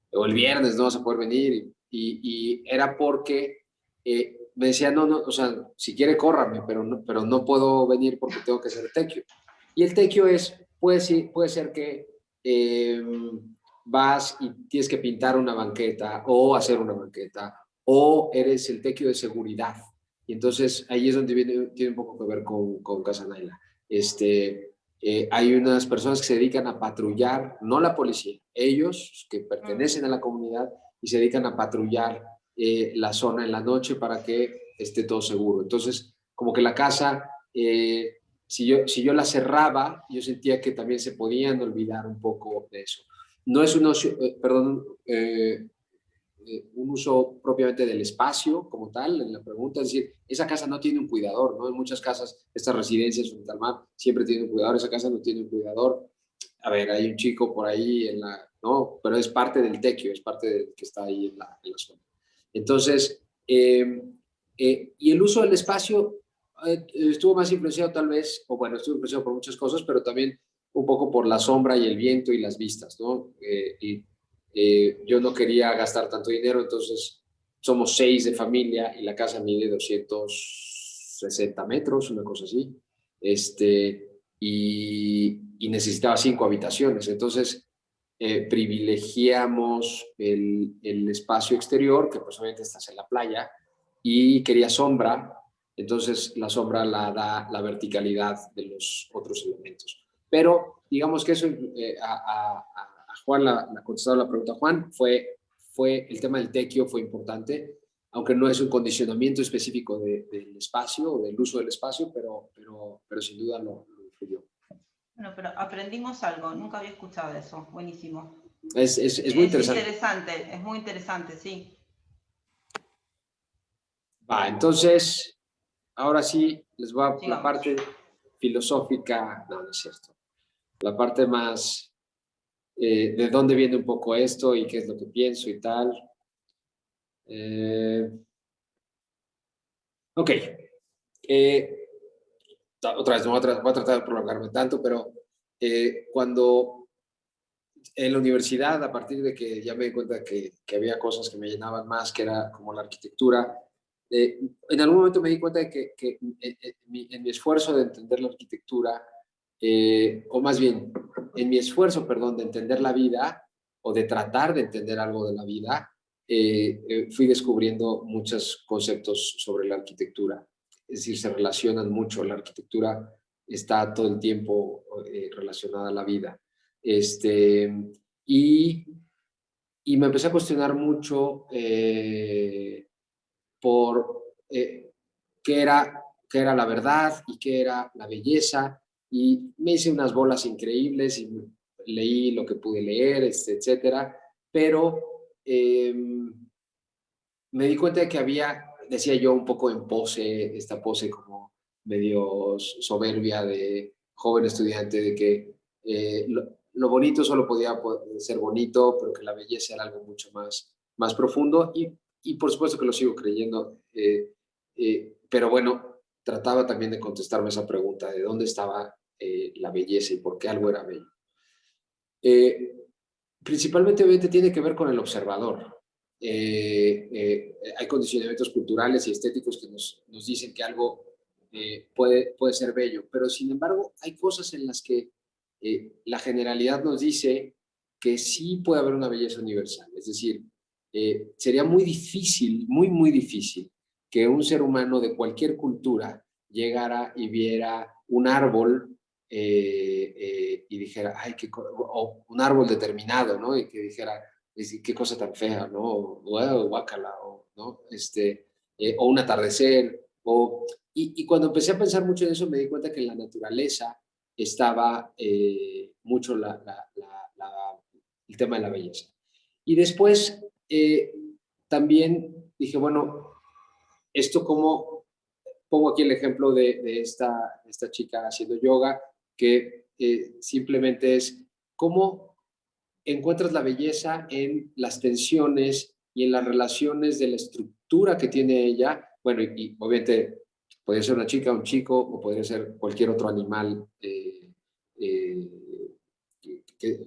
o el viernes no vas a poder venir. Y era porque me decían, no, o sea, si quiere córrame, pero no puedo venir porque tengo que hacer tequio. Y el tequio puede ser que vas y tienes que pintar una banqueta o hacer una banqueta, o eres el tequio de seguridad. Y entonces ahí es donde tiene un poco que ver con Casa Naila. Hay unas personas que se dedican a patrullar, no la policía, ellos que pertenecen a la comunidad y se dedican a patrullar la zona en la noche para que esté todo seguro. Entonces, como que la casa, si yo la cerraba, yo sentía que también se podían olvidar un poco de eso. No es un uso propiamente del espacio como tal, en la pregunta, es decir, esa casa no tiene un cuidador, ¿no? En muchas casas, estas residencias frente al mar siempre tienen un cuidador, esa casa no tiene un cuidador. A ver, hay un chico por ahí, ¿no? Pero es parte del tequio, es parte del que está ahí en la zona. Entonces, y el uso del espacio estuvo más influenciado tal vez, o bueno, estuvo influenciado por muchas cosas, pero también un poco por la sombra y el viento y las vistas, ¿no? Yo no quería gastar tanto dinero, entonces somos 6 de familia y la casa mide 260 metros, una cosa así, y necesitaba 5 habitaciones, entonces privilegiamos el espacio exterior, que pues obviamente estás en la playa, y quería sombra, entonces la sombra la da la verticalidad de los otros elementos. Pero digamos que eso a Juan, la contestado la pregunta Juan, fue el tema del tequio fue importante, aunque no es un condicionamiento específico del espacio o del uso del espacio, pero sin duda lo influyó. Bueno, pero aprendimos algo, nunca había escuchado eso, buenísimo. Es muy interesante. Es muy interesante, sí. Va, entonces, ahora sí, les voy a la Sigamos. parte filosófica, no es cierto, la parte más de dónde viene un poco esto y qué es lo que pienso y tal. Ok. Otra vez, no voy a tratar de prolongarme tanto, pero cuando en la universidad, a partir de que ya me di cuenta que había cosas que me llenaban más, que era como la arquitectura, en algún momento me di cuenta de que en mi esfuerzo de entender la arquitectura, o más bien, en mi esfuerzo, perdón, de entender la vida, o de tratar de entender algo de la vida, fui descubriendo muchos conceptos sobre la arquitectura. Es decir, se relacionan mucho. La arquitectura está todo el tiempo relacionada a la vida. Y, y me empecé a cuestionar mucho por qué era la verdad y qué era la belleza. Y me hice unas bolas increíbles y leí lo que pude leer, etcétera. Pero me di cuenta de que había, decía yo, un poco en pose, esta pose como medio soberbia de joven estudiante, de que lo bonito solo podía ser bonito, pero que la belleza era algo mucho más profundo. Y por supuesto que lo sigo creyendo, pero bueno, trataba también de contestarme esa pregunta de dónde estaba la belleza y por qué algo era bello. Principalmente, obviamente, tiene que ver con el observador. Hay condicionamientos culturales y estéticos que nos dicen que algo puede ser bello, pero sin embargo hay cosas en las que la generalidad nos dice que sí puede haber una belleza universal. Es decir, sería muy difícil, muy difícil, que un ser humano de cualquier cultura llegara y viera un árbol y dijera, ay, o un árbol determinado, ¿no? Y que dijera, qué cosa tan fea, ¿no? O guácala, ¿no? O un atardecer, y cuando empecé a pensar mucho en eso, me di cuenta que en la naturaleza estaba mucho el tema de la belleza. Y después también dije, bueno, esto como pongo aquí el ejemplo de esta chica haciendo yoga, que simplemente es cómo encuentras la belleza en las tensiones y en las relaciones de la estructura que tiene ella. Bueno, y obviamente podría ser una chica, un chico, o podría ser cualquier otro animal, eh,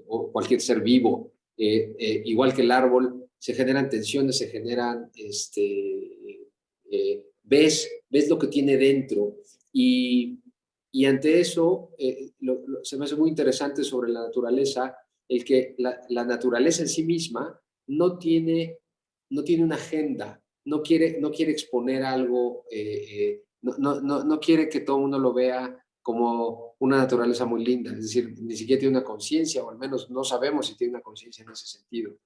o cualquier ser vivo. Igual que el árbol, se generan tensiones, se generan ves lo que tiene dentro y ante eso se me hace muy interesante sobre la naturaleza el que la naturaleza en sí misma no tiene una agenda, no quiere exponer algo, no quiere que todo el mundo lo vea como una naturaleza muy linda, es decir, ni siquiera tiene una conciencia, o al menos no sabemos si tiene una conciencia en ese sentido.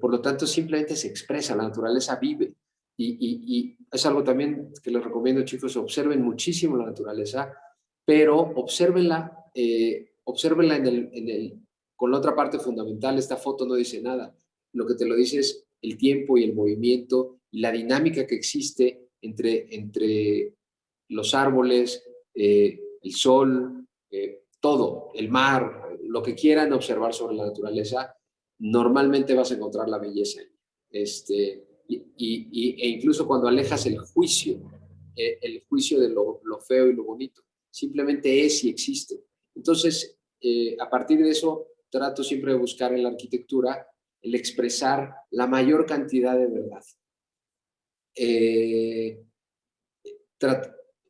Por lo tanto, simplemente se expresa, la naturaleza vive. Y es algo también que les recomiendo, chicos, observen muchísimo la naturaleza, pero obsérvenla con la otra parte fundamental. Esta foto no dice nada. Lo que te lo dice es el tiempo y el movimiento y la dinámica que existe entre los árboles, el sol, todo, el mar, lo que quieran observar sobre la naturaleza, normalmente vas a encontrar la belleza. E incluso cuando alejas el juicio de lo feo y lo bonito, simplemente es y existe. Entonces, a partir de eso, trato siempre de buscar en la arquitectura el expresar la mayor cantidad de verdad.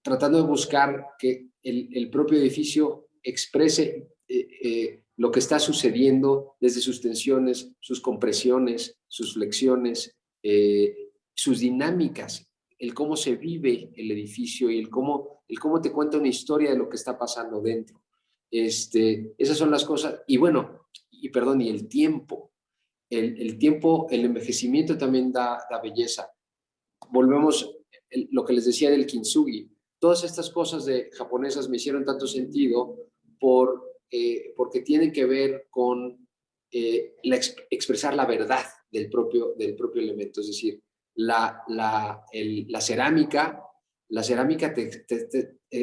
Tratando de buscar que el propio edificio exprese lo que está sucediendo desde sus tensiones, sus compresiones, sus flexiones, sus dinámicas, el cómo se vive el edificio y el cómo te cuenta una historia de lo que está pasando dentro. Esas son las cosas. Y bueno, y el tiempo. El tiempo, el envejecimiento también da belleza. Volvemos lo que les decía del kintsugi. Todas estas cosas japonesas me hicieron tanto sentido porque tienen que ver con expresar la verdad del propio elemento. Es decir, la cerámica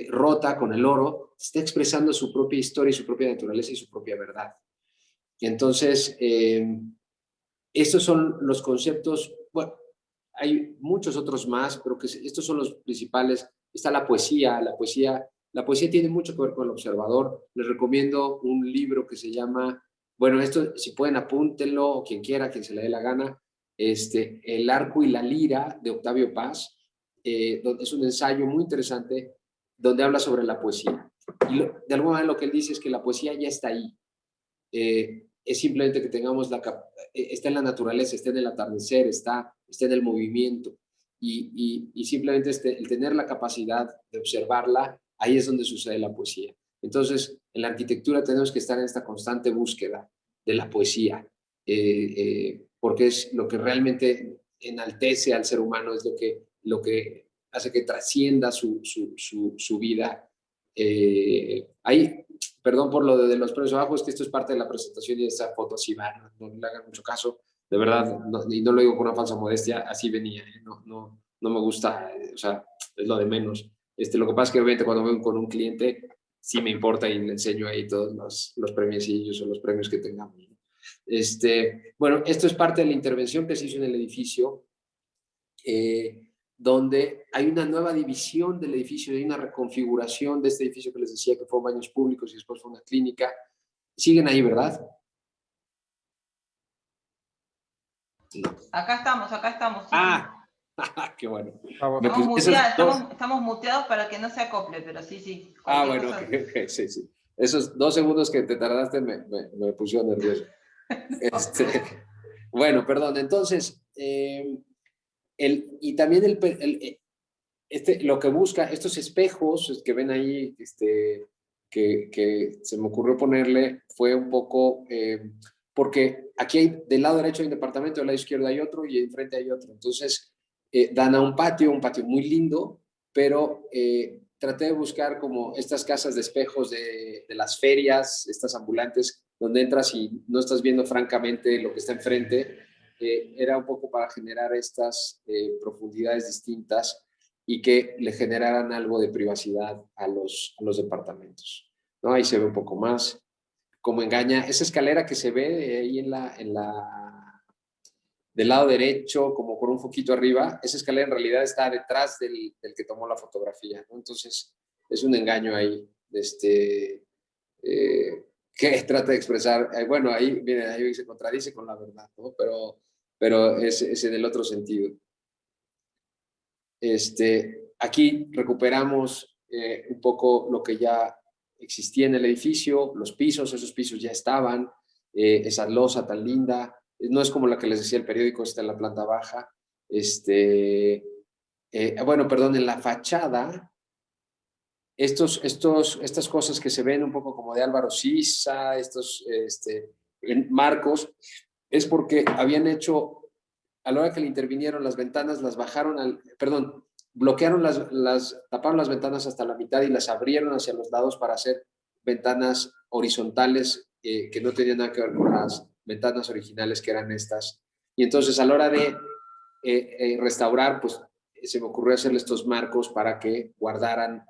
rota con el oro, está expresando su propia historia y su propia naturaleza y su propia verdad. Y entonces, estos son los conceptos. Bueno, hay muchos otros más, pero que estos son los principales. Está la poesía. La poesía tiene mucho que ver con el observador. Les recomiendo un libro que se llama, bueno, esto si pueden apúntenlo, o quien quiera, quien se le dé la gana, El arco y la lira, de Octavio Paz. Es un ensayo muy interesante donde habla sobre la poesía. Y de alguna manera lo que él dice es que la poesía ya está ahí. Es simplemente que tengamos está en la naturaleza, está en el atardecer, está en el movimiento. Y simplemente el tener la capacidad de observarla, ahí es donde sucede la poesía. Entonces, en la arquitectura tenemos que estar en esta constante búsqueda de la poesía, porque es lo que realmente enaltece al ser humano, es lo que hace que trascienda su vida. Ahí, perdón por lo de los premios abajo, es que esto es parte de la presentación y esa foto así va, no le hagan mucho caso, de verdad, y no lo digo con una falsa modestia, así venía, no me gusta, o sea, es lo de menos. Lo que pasa es que obviamente cuando vengo con un cliente, sí me importa y le enseño ahí todos los premios o los premios que tengamos, ¿no? Bueno, esto es parte de la intervención que se hizo en el edificio, donde hay una nueva división del edificio, hay una reconfiguración de este edificio que les decía que fue baños públicos y después fue una clínica. Siguen ahí, ¿verdad? No. Acá estamos. Sí, qué bueno. Estamos muteados para que no se acople, pero sí. Bueno, okay, sí. Esos 2 segundos que te tardaste me pusieron nervioso. Bueno, perdón, entonces, y también lo que busca, estos espejos que ven ahí, que se me ocurrió ponerle, fue un poco, porque aquí del lado derecho hay un departamento, del lado izquierdo hay otro y enfrente hay otro. Entonces, dan a un patio muy lindo, pero traté de buscar como estas casas de espejos de las ferias, estas ambulantes, donde entras y no estás viendo francamente lo que está enfrente. Era un poco para generar estas profundidades distintas y que le generaran algo de privacidad a los departamentos, ¿no? Ahí se ve un poco más cómo engaña esa escalera que se ve ahí del lado derecho, como con un foquito arriba. Esa escalera en realidad está detrás del que tomó la fotografía, ¿no? Entonces es un engaño ahí, que trata de expresar, bueno, ahí se contradice con la verdad, ¿no? Pero es en el otro sentido. Aquí recuperamos un poco lo que ya existía en el edificio, los pisos, esos pisos ya estaban, esa losa tan linda, no es como la que les decía el periódico, está en la planta baja. Bueno, perdón, en la fachada, estas cosas que se ven un poco como de Álvaro Siza, estos marcos, es porque habían hecho, a la hora que le intervinieron las ventanas, las bajaron, bloquearon taparon las ventanas hasta la mitad y las abrieron hacia los lados para hacer ventanas horizontales que no tenían nada que ver con las ventanas originales que eran estas. Y entonces a la hora de restaurar, pues se me ocurrió hacerle estos marcos para que guardaran,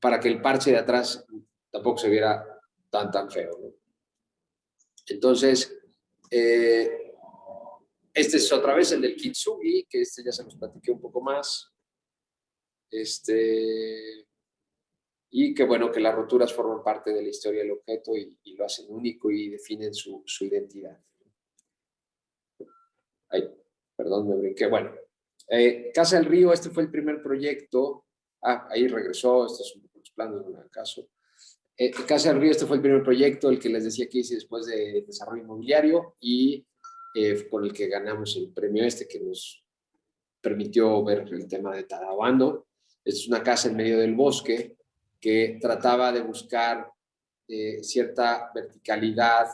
para que el parche de atrás tampoco se viera tan feo, ¿no? Entonces, este es otra vez el del Kintsugi, que ya se los platiqué un poco más. Y que bueno, que las roturas forman parte de la historia del objeto y lo hacen único y definen su identidad. Ay, perdón, me brinqué. Bueno, Casa del Río, este fue el primer proyecto. Ahí regresó, estos son los planos, en el caso. Casa del Río, este fue el primer proyecto, el que les decía que hice después de desarrollo inmobiliario y con el que ganamos el premio que nos permitió ver el tema de Tadabando. Es una casa en medio del bosque que trataba de buscar cierta verticalidad,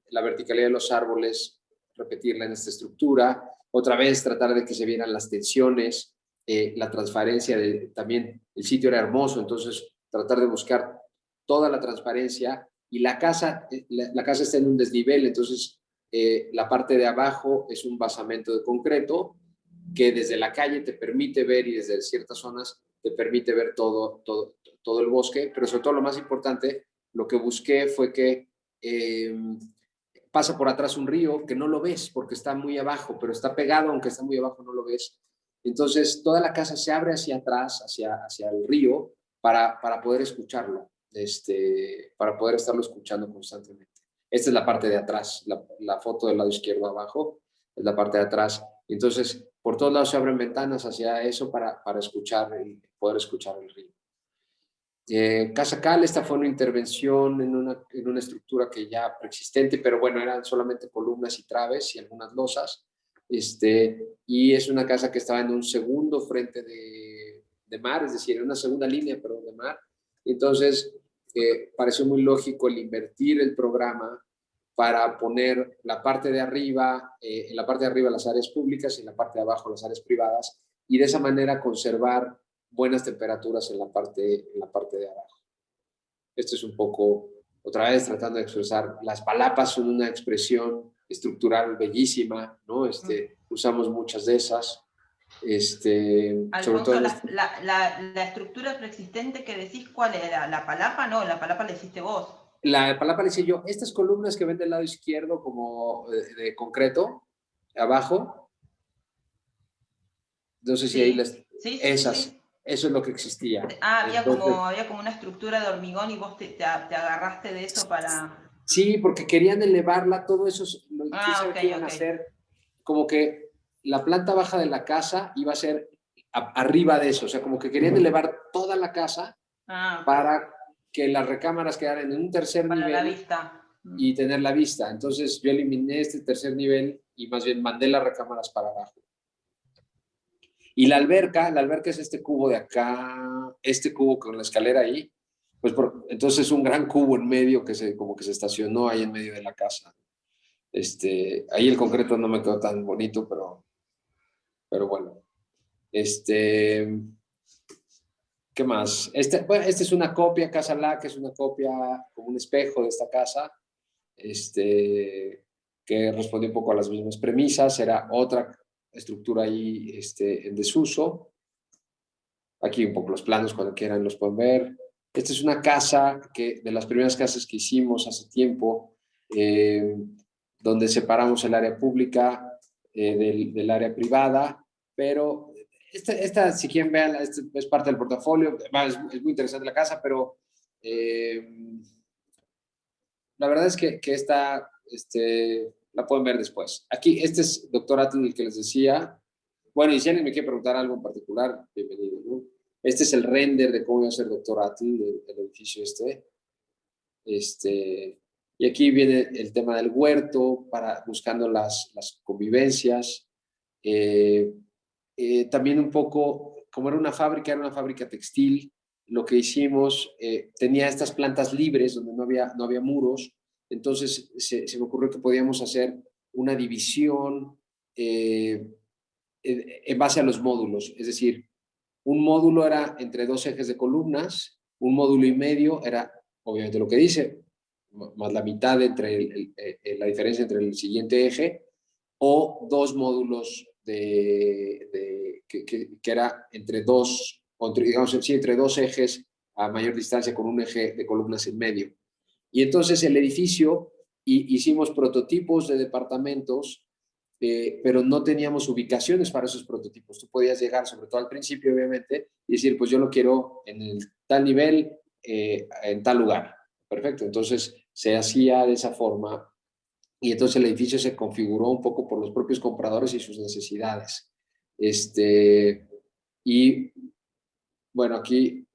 la verticalidad de los árboles, repetirla en esta estructura, otra vez tratar de que se vieran las tensiones, la transparencia, también el sitio era hermoso, entonces tratar de buscar toda la transparencia y la casa está en un desnivel, entonces la parte de abajo es un basamento de concreto que desde la calle te permite ver y desde ciertas zonas te permite ver todo el bosque, pero sobre todo lo más importante, lo que busqué fue que pasa por atrás un río que no lo ves porque está muy abajo, pero está pegado, aunque está muy abajo no lo ves. Entonces toda la casa se abre hacia atrás, hacia el río, para poder escucharlo, para poder estarlo escuchando constantemente. Esta es la parte de atrás, la foto del lado izquierdo abajo es la parte de atrás. Entonces, por todos lados se abren ventanas hacia eso para escuchar y poder escuchar el río. Casa Cal, esta fue una intervención en una estructura que ya preexistente, pero bueno, eran solamente columnas y traves y algunas losas. Y es una casa que estaba en un segundo frente de mar, es decir, en una segunda línea, perdón, de mar. Entonces, pareció muy lógico el invertir el programa para poner la parte de arriba, en la parte de arriba las áreas públicas y en la parte de abajo las áreas privadas, y de esa manera conservar buenas temperaturas en la parte de abajo. Esto es un poco, otra vez tratando de expresar, las palapas son una expresión estructural bellísima, ¿no? Usamos muchas de esas. Alfonso, sobre todo la estructura preexistente que decís, ¿cuál era? ¿La palapa? No, la palapa la hiciste vos. La palapa le decía yo, estas columnas que ven del lado izquierdo como de concreto, abajo, no sé si ahí las... Esas, eso es lo que existía. Había como una estructura de hormigón y vos te agarraste de eso para... Sí, porque querían elevarla, todo eso, ¿quién sabe qué iban a hacer? Como que la planta baja de la casa iba a ser arriba de eso, o sea, como que querían elevar toda la casa para que las recámaras quedaran en un tercer nivel la vista. Y tener la vista. Entonces yo eliminé este tercer nivel y más bien mandé las recámaras para abajo. Y la alberca es este cubo de acá, este cubo con la escalera ahí, pues entonces es un gran cubo en medio que como que se estacionó ahí en medio de la casa. Ahí el concreto no me quedó tan bonito, pero bueno. ¿Qué más? Bueno, esta es una copia, Casa La, que es una copia como un espejo de esta casa, que respondió un poco a las mismas premisas. Era otra estructura ahí en desuso. Aquí un poco los planos, cuando quieran los pueden ver. Esta es una casa de las primeras casas que hicimos hace tiempo, donde separamos el área pública del área privada, pero esta, si quieren vean, es parte del portafolio. Es muy interesante la casa, pero la verdad es que esta la pueden ver después. Aquí, este es Dr. Atl, el que les decía. Bueno, y si alguien me quiere preguntar algo en particular, bienvenido, ¿no? Este es el render de cómo iba a ser Dr. Atl, el edificio y aquí viene el tema del huerto, buscando las convivencias. También un poco, como era una fábrica textil, lo que hicimos, tenía estas plantas libres donde no había muros, entonces se me ocurrió que podíamos hacer una división en base a los módulos, es decir, un módulo era entre dos ejes de columnas, un módulo y medio era, obviamente lo que dice, más la mitad entre la diferencia entre el siguiente eje, o dos módulos que era entre dos, digamos, sí, entre dos ejes a mayor distancia con un eje de columnas en medio. Y entonces el edificio, hicimos prototipos de departamentos, pero no teníamos ubicaciones para esos prototipos. Tú podías llegar, sobre todo al principio, obviamente, y decir, pues yo lo quiero en tal nivel, en tal lugar. Perfecto, entonces se hacía de esa forma y entonces el edificio se configuró un poco por los propios compradores y sus necesidades. Y bueno, aquí,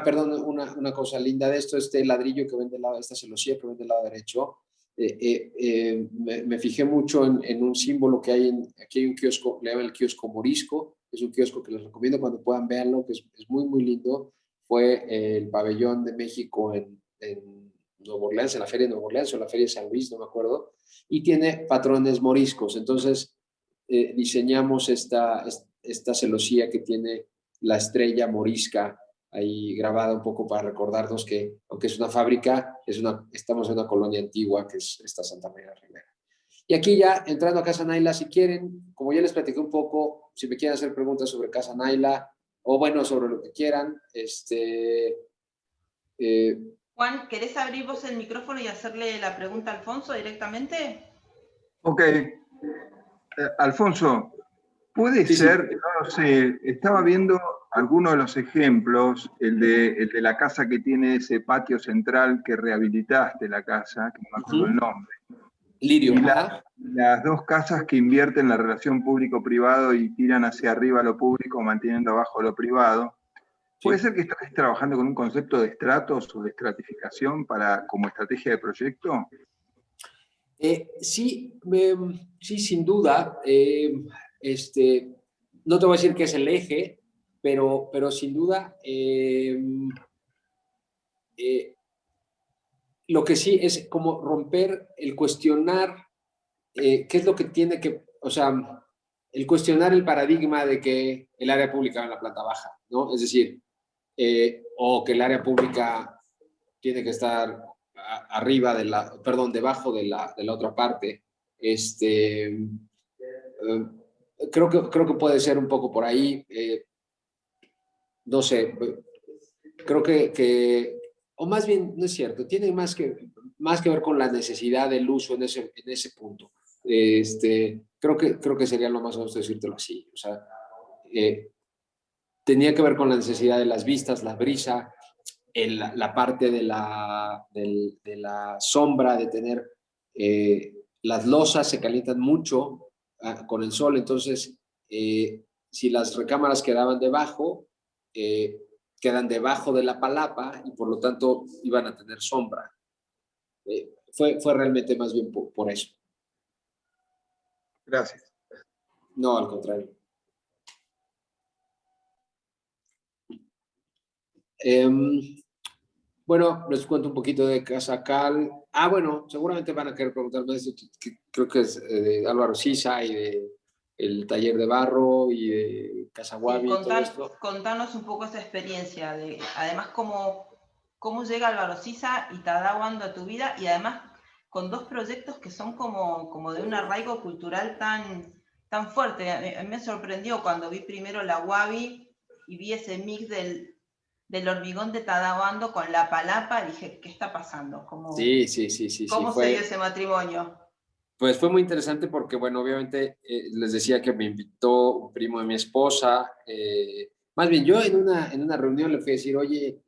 perdón, una cosa linda de esto, este ladrillo que ven del lado, esta celosía que ven del lado derecho, me fijé mucho en un símbolo que hay aquí hay un kiosco, le llaman el kiosco Morisco, es un kiosco que les recomiendo cuando puedan verlo, que es muy, muy lindo. Fue el pabellón de México en Nueva Orleans, en la feria de Nueva Orleans o en la feria de San Luis, no me acuerdo, y tiene patrones moriscos. Entonces, diseñamos esta celosía que tiene la estrella morisca ahí grabada un poco para recordarnos que, aunque es una fábrica, estamos en una colonia antigua que es esta Santa María Rivera. Y aquí ya, entrando a Casa Naila, si quieren, como ya les platiqué un poco, si me quieren hacer preguntas sobre Casa Naila, o bueno, sobre lo que quieran, Juan, ¿querés abrir vos el micrófono y hacerle la pregunta a Alfonso directamente? Ok, Alfonso, puede Sí, sí. ser, no sé, estaba viendo algunos de los ejemplos, el de la casa que tiene ese patio central que rehabilitaste la casa, que no me acuerdo el Ujú. nombre, Lirio, y ajá. las dos casas que invierten la relación público-privado y tiran hacia arriba lo público, manteniendo abajo lo privado. ¿Puede Sí. ser que estés trabajando con un concepto de estratos o de estratificación como estrategia de proyecto? Sí, sí, sin duda. Este, no te voy a decir que es el eje, pero sin duda, eh, lo que sí es como romper el cuestionar qué es lo que tiene que, o sea, el cuestionar el paradigma de que el área pública va en la planta baja, ¿no? Es decir, o que el área pública tiene que estar arriba de la, perdón, debajo de la otra parte. Creo que puede ser un poco por ahí, no sé, creo o más bien, no es cierto, tiene más que ver con la necesidad del uso en ese punto. Creo que sería lo más honesto decírtelo así. O sea, eh, tenía que ver con la necesidad de las vistas, la brisa, la parte de la sombra, de tener las losas se calientan mucho con el sol, entonces si las recámaras quedaban debajo, eh, quedan debajo de la palapa y por lo tanto iban a tener sombra. Fue realmente más bien por eso, Gracias. no al contrario. Bueno, les cuento un poquito de Casa Cal. Bueno, seguramente van a querer preguntarme esto, que creo que es de Álvaro Sisa y de el taller de barro y de Casa Sí, Guavi y todo esto. contanos un poco esa experiencia, además cómo llega Álvaro Siza y Tadawando a tu vida, y además con dos proyectos que son como de un arraigo cultural tan fuerte. A mí me sorprendió cuando vi primero la Guavi y vi ese mix del hormigón de Tadawando con la palapa, y dije, ¿qué está pasando? Sí, sí, sí, sí, sí. ¿Cómo se dio ese matrimonio? Pues fue muy interesante porque, bueno, obviamente les decía que me invitó un primo de mi esposa. Más bien, yo en una reunión le fui a decir, oye,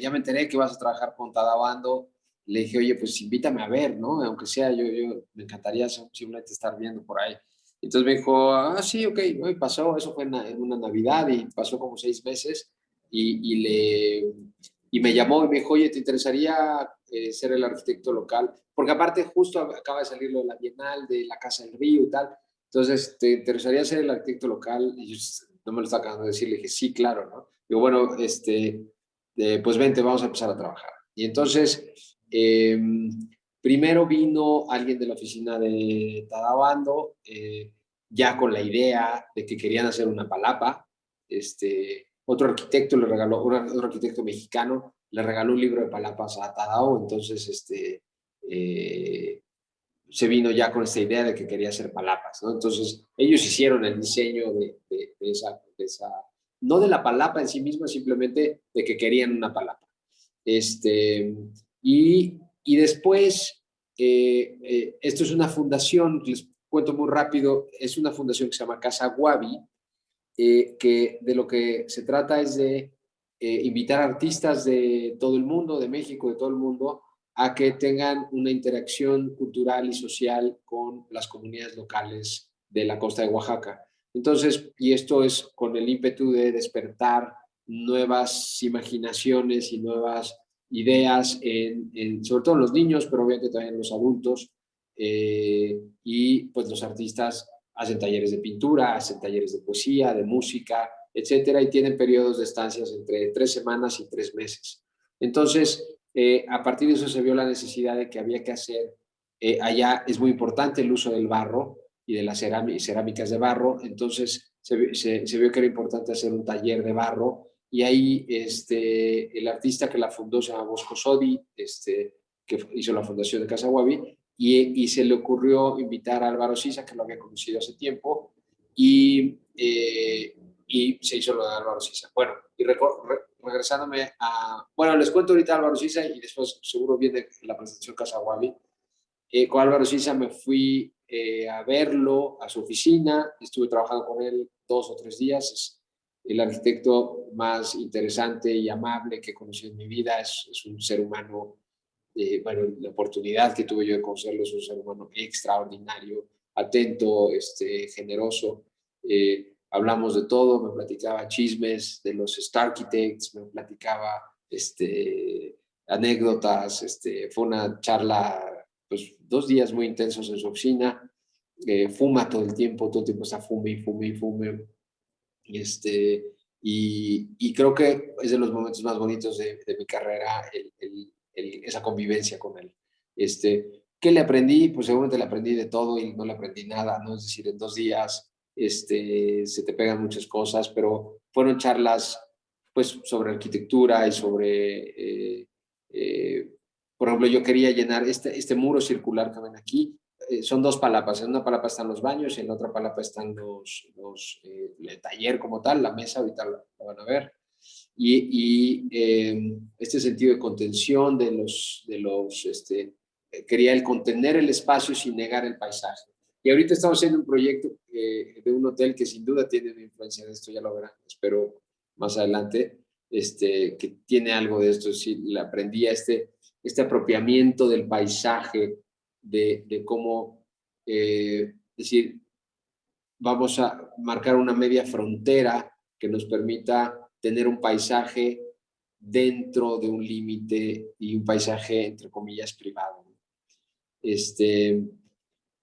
ya me enteré que vas a trabajar con Tadabando. Le dije, oye, pues invítame a ver, ¿no? Aunque sea, yo me encantaría simplemente estar viendo por ahí. Entonces me dijo, sí, ok, ¿no? Y pasó, eso fue en una Navidad y pasó como 6 meses y me llamó y me dijo, oye, ¿te interesaría ser el arquitecto local? Porque aparte justo acaba de salir lo de la Bienal, de la Casa del Río y tal. Entonces, ¿te interesaría ser el arquitecto local? Y yo no me lo estaba acabando de decir, le dije, sí, claro, ¿no? Digo, bueno, pues vente, vamos a empezar a trabajar. Y entonces, primero vino alguien de la oficina de Tadabando, ya con la idea de que querían hacer una palapa. Otro arquitecto le regaló, otro arquitecto mexicano, le regaló un libro de palapas a Tadao, entonces se vino ya con esta idea de que quería hacer palapas, ¿no? Entonces ellos hicieron el diseño de esa, no de la palapa en sí misma, simplemente de que querían una palapa. Y después, esto es una fundación, les cuento muy rápido, es una fundación que se llama Casa Guavi, que de lo que se trata es de invitar artistas de todo el mundo, de México, de todo el mundo, a que tengan una interacción cultural y social con las comunidades locales de la costa de Oaxaca. Entonces, y esto es con el ímpetu de despertar nuevas imaginaciones y nuevas ideas, sobre todo en los niños, pero obviamente también en los adultos, y pues los artistas hacen talleres de pintura, hacen talleres de poesía, de música, etcétera, y tienen periodos de estancias entre 3 semanas y 3 meses. Entonces, a partir de eso se vio la necesidad de que había que hacer, allá es muy importante el uso del barro y de las cerámicas de barro, entonces se vio que era importante hacer un taller de barro, y ahí el artista que la fundó se llama Bosco Sodi, que hizo la fundación de Casa Guavi, y se le ocurrió invitar a Álvaro Sisa, que lo había conocido hace tiempo, y y se hizo lo de Álvaro Siza. Bueno, y regresándome a... Bueno, les cuento ahorita Álvaro Siza y después seguro viene la presentación Casa Wabi. Con Álvaro Siza me fui a verlo a su oficina, estuve trabajando con él 2 o 3 días, es el arquitecto más interesante y amable que conocí en mi vida, es un ser humano, bueno, la oportunidad que tuve yo de conocerlo, es un ser humano extraordinario, atento, generoso, hablamos de todo, me platicaba chismes de los Starchitects, me platicaba anécdotas, fue una charla, pues 2 días muy intensos en su oficina, fuma todo el tiempo está fume y fume y fume, y creo que es de los momentos más bonitos de mi carrera, esa convivencia con él. ¿Qué le aprendí? Pues seguramente le aprendí de todo y no le aprendí nada, ¿no? Es decir, en 2 días se te pegan muchas cosas, pero fueron charlas pues sobre arquitectura y sobre, por ejemplo, yo quería llenar este muro circular que ven aquí. Son 2 palapas, en una palapa están los baños y en la otra palapa están el taller como tal, la mesa, ahorita la van a ver. Y este sentido de contención quería el contener el espacio sin negar el paisaje. Y ahorita estamos haciendo un proyecto de un hotel que sin duda tiene una influencia de esto, ya lo verán, espero más adelante, que tiene algo de esto. Sí, le aprendí a este apropiamiento del paisaje, de cómo decir, vamos a marcar una media frontera que nos permita tener un paisaje dentro de un límite y un paisaje, entre comillas, privado.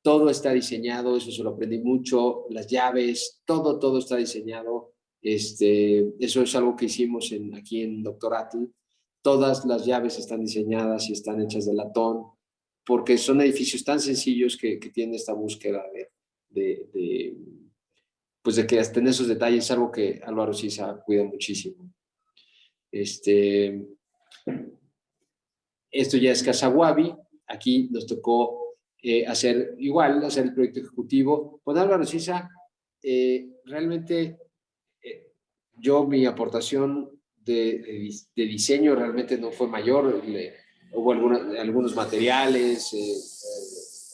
Todo está diseñado, eso se lo aprendí mucho, las llaves, todo está diseñado. Eso es algo que hicimos aquí en Dr. Atl. Todas las llaves están diseñadas y están hechas de latón, porque son edificios tan sencillos que tienen esta búsqueda pues de que hasta en esos detalles es algo que Álvaro Siza cuida muchísimo. Esto ya es Casa Wabi. Aquí nos tocó hacer el proyecto ejecutivo. Con Álvaro Siza, realmente mi aportación de diseño realmente no fue mayor. Hubo algunos materiales,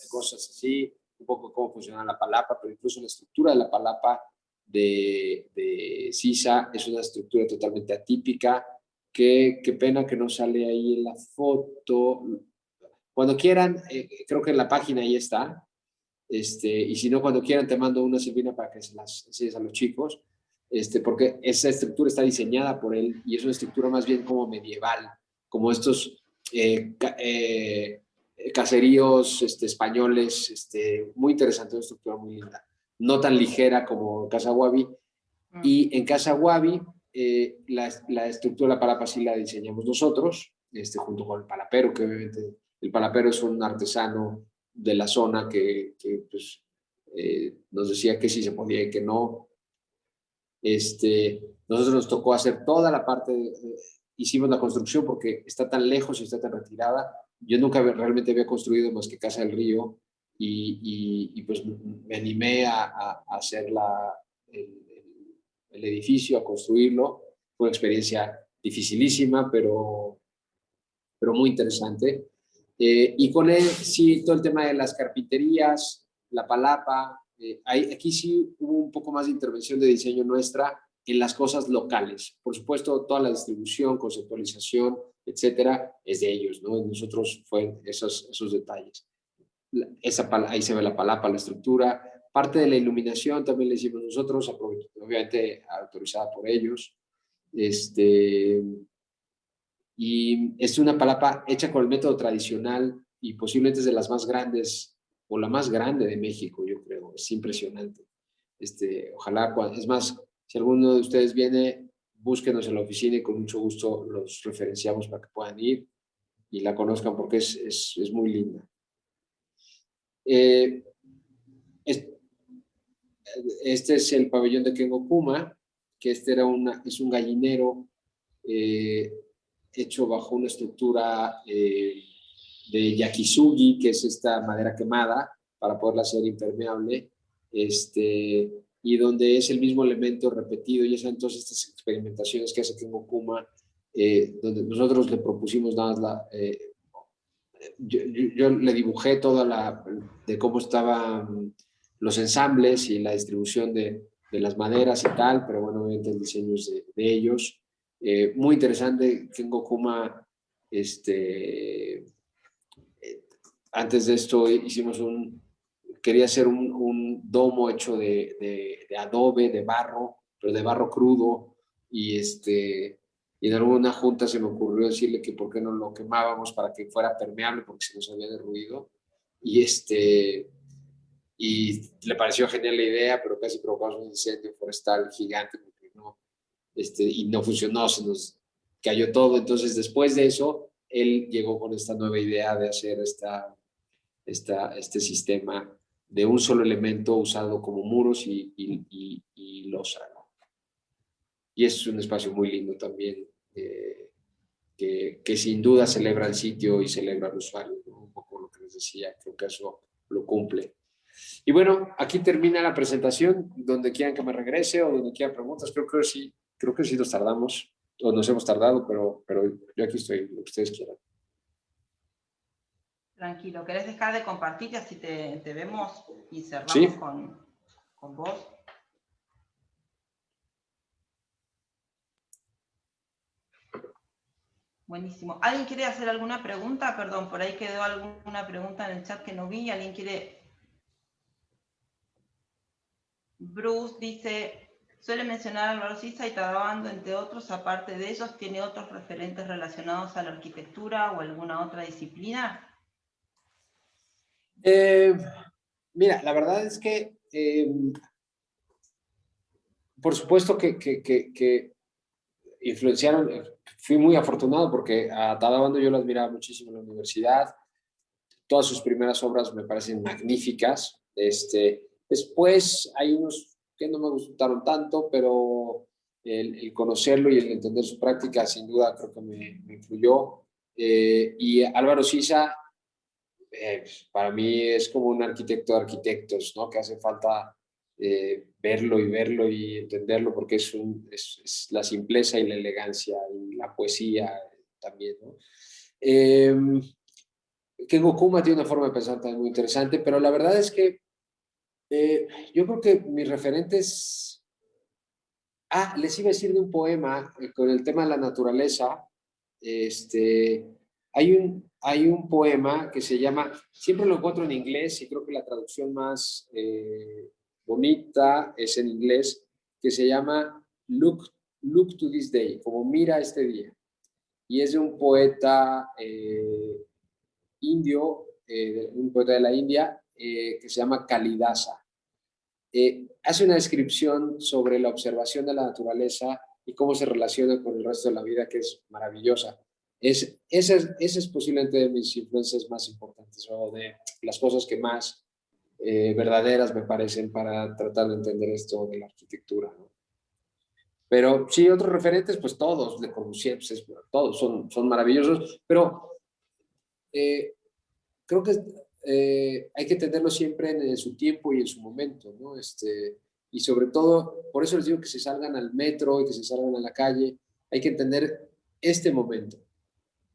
cosas así, un poco cómo funciona la palapa, pero incluso la estructura de la palapa de Siza es una estructura totalmente atípica. Qué pena que no sale ahí en la foto. Cuando quieran, creo que en la página ahí está. Y si no, cuando quieran te mando una, Silvina, para que se las enseñes a los chicos, porque esa estructura está diseñada por él y es una estructura más bien como medieval, como estos caseríos españoles, muy interesante, una estructura muy linda, no tan ligera como Casa Wabi. Y en Casa Wabi, la estructura de la palapa sí la diseñamos nosotros, junto con el palapero, que obviamente el palapero es un artesano de la zona que pues, nos decía que sí se podía y que no. Nosotros nos tocó hacer toda la parte, hicimos la construcción porque está tan lejos y está tan retirada. Yo nunca realmente había construido más que Casa del Río y pues me animé a hacer el edificio, a construirlo. Fue una experiencia dificilísima, pero muy interesante. Y con él, sí, todo el tema de las carpinterías, la palapa, aquí sí hubo un poco más de intervención de diseño nuestra en las cosas locales. Por supuesto, toda la distribución, conceptualización, etcétera, es de ellos, ¿no? Nosotros fue esos detalles. Ahí se ve la palapa, la estructura. Parte de la iluminación también la hicimos nosotros, obviamente autorizada por ellos. Y es una palapa hecha con el método tradicional y posiblemente es de las más grandes, o la más grande de México, yo creo. Es impresionante. Ojalá, es más, si alguno de ustedes viene, búsquenos en la oficina y con mucho gusto los referenciamos para que puedan ir y la conozcan porque es muy linda. Este es el pabellón de Kengo Kuma, que es un gallinero hecho bajo una estructura de yakisugi, que es esta madera quemada, para poderla hacer impermeable. y donde es el mismo elemento repetido, y son todas estas experimentaciones que hace Kengo Kuma, donde nosotros le propusimos nada más yo le dibujé toda de cómo estaban los ensambles y la distribución de las maderas y tal, pero bueno, obviamente el diseño es de ellos. Muy interesante, Kengo Kuma, antes de esto quería hacer un domo hecho de adobe, de barro, pero de barro crudo, y en alguna junta se me ocurrió decirle que por qué no lo quemábamos para que fuera permeable, porque se nos había derruido, y le pareció genial la idea, pero casi provocamos un incendio forestal gigante, porque y no funcionó, se nos cayó todo. Entonces, después de eso, él llegó con esta nueva idea de hacer este sistema de un solo elemento usado como muros y losa, ¿no? Y es un espacio muy lindo también, que sin duda celebra el sitio y celebra al usuario, ¿no? Un poco lo que les decía, creo que eso lo cumple. Y bueno, aquí termina la presentación. Donde quieran que me regrese o donde quieran preguntas, creo que sí nos tardamos, o nos hemos tardado, pero yo aquí estoy, lo que ustedes quieran. Tranquilo, ¿querés dejar de compartir y así te vemos y cerramos ¿Sí? con vos? Buenísimo. ¿Alguien quiere hacer alguna pregunta? Perdón, por ahí quedó alguna pregunta en el chat que no vi. ¿Alguien quiere? Bruce dice, suele mencionar a Álvaro Siza y Tadabando, entre otros. Aparte de ellos, ¿tiene otros referentes relacionados a la arquitectura o alguna otra disciplina? Mira, la verdad es que por supuesto que influenciaron. Fui muy afortunado porque a Tadabando yo lo admiraba muchísimo en la universidad. Todas sus primeras obras me parecen magníficas. Después hay unos que no me gustaron tanto, pero el conocerlo y el entender su práctica sin duda creo que me influyó. Y Álvaro Siza, para mí es como un arquitecto de arquitectos, ¿no? Que hace falta verlo y entenderlo, porque es la simpleza y la elegancia y la poesía también, ¿no? Kengo Kuma tiene una forma de pensar también muy interesante, pero la verdad es que yo creo que mis referentes... les iba a decir de un poema con el tema de la naturaleza. Hay un poema que se llama, siempre lo encuentro en inglés y creo que la traducción más bonita es en inglés, que se llama Look to this day, como mira este día. Y es de un poeta indio, un poeta de la India, que se llama Kalidasa. Hace una descripción sobre la observación de la naturaleza y cómo se relaciona con el resto de la vida, que es maravillosa. Esa es posiblemente de mis influencias más importantes, o de las cosas que más verdaderas me parecen para tratar de entender esto de la arquitectura, ¿no? Pero sí, otros referentes, pues todos, Le Corbusier, pues todos son maravillosos, pero creo que hay que entenderlo siempre en su tiempo y en su momento, ¿no? Y sobre todo, por eso les digo que se salgan al metro y que se salgan a la calle, hay que entender este momento.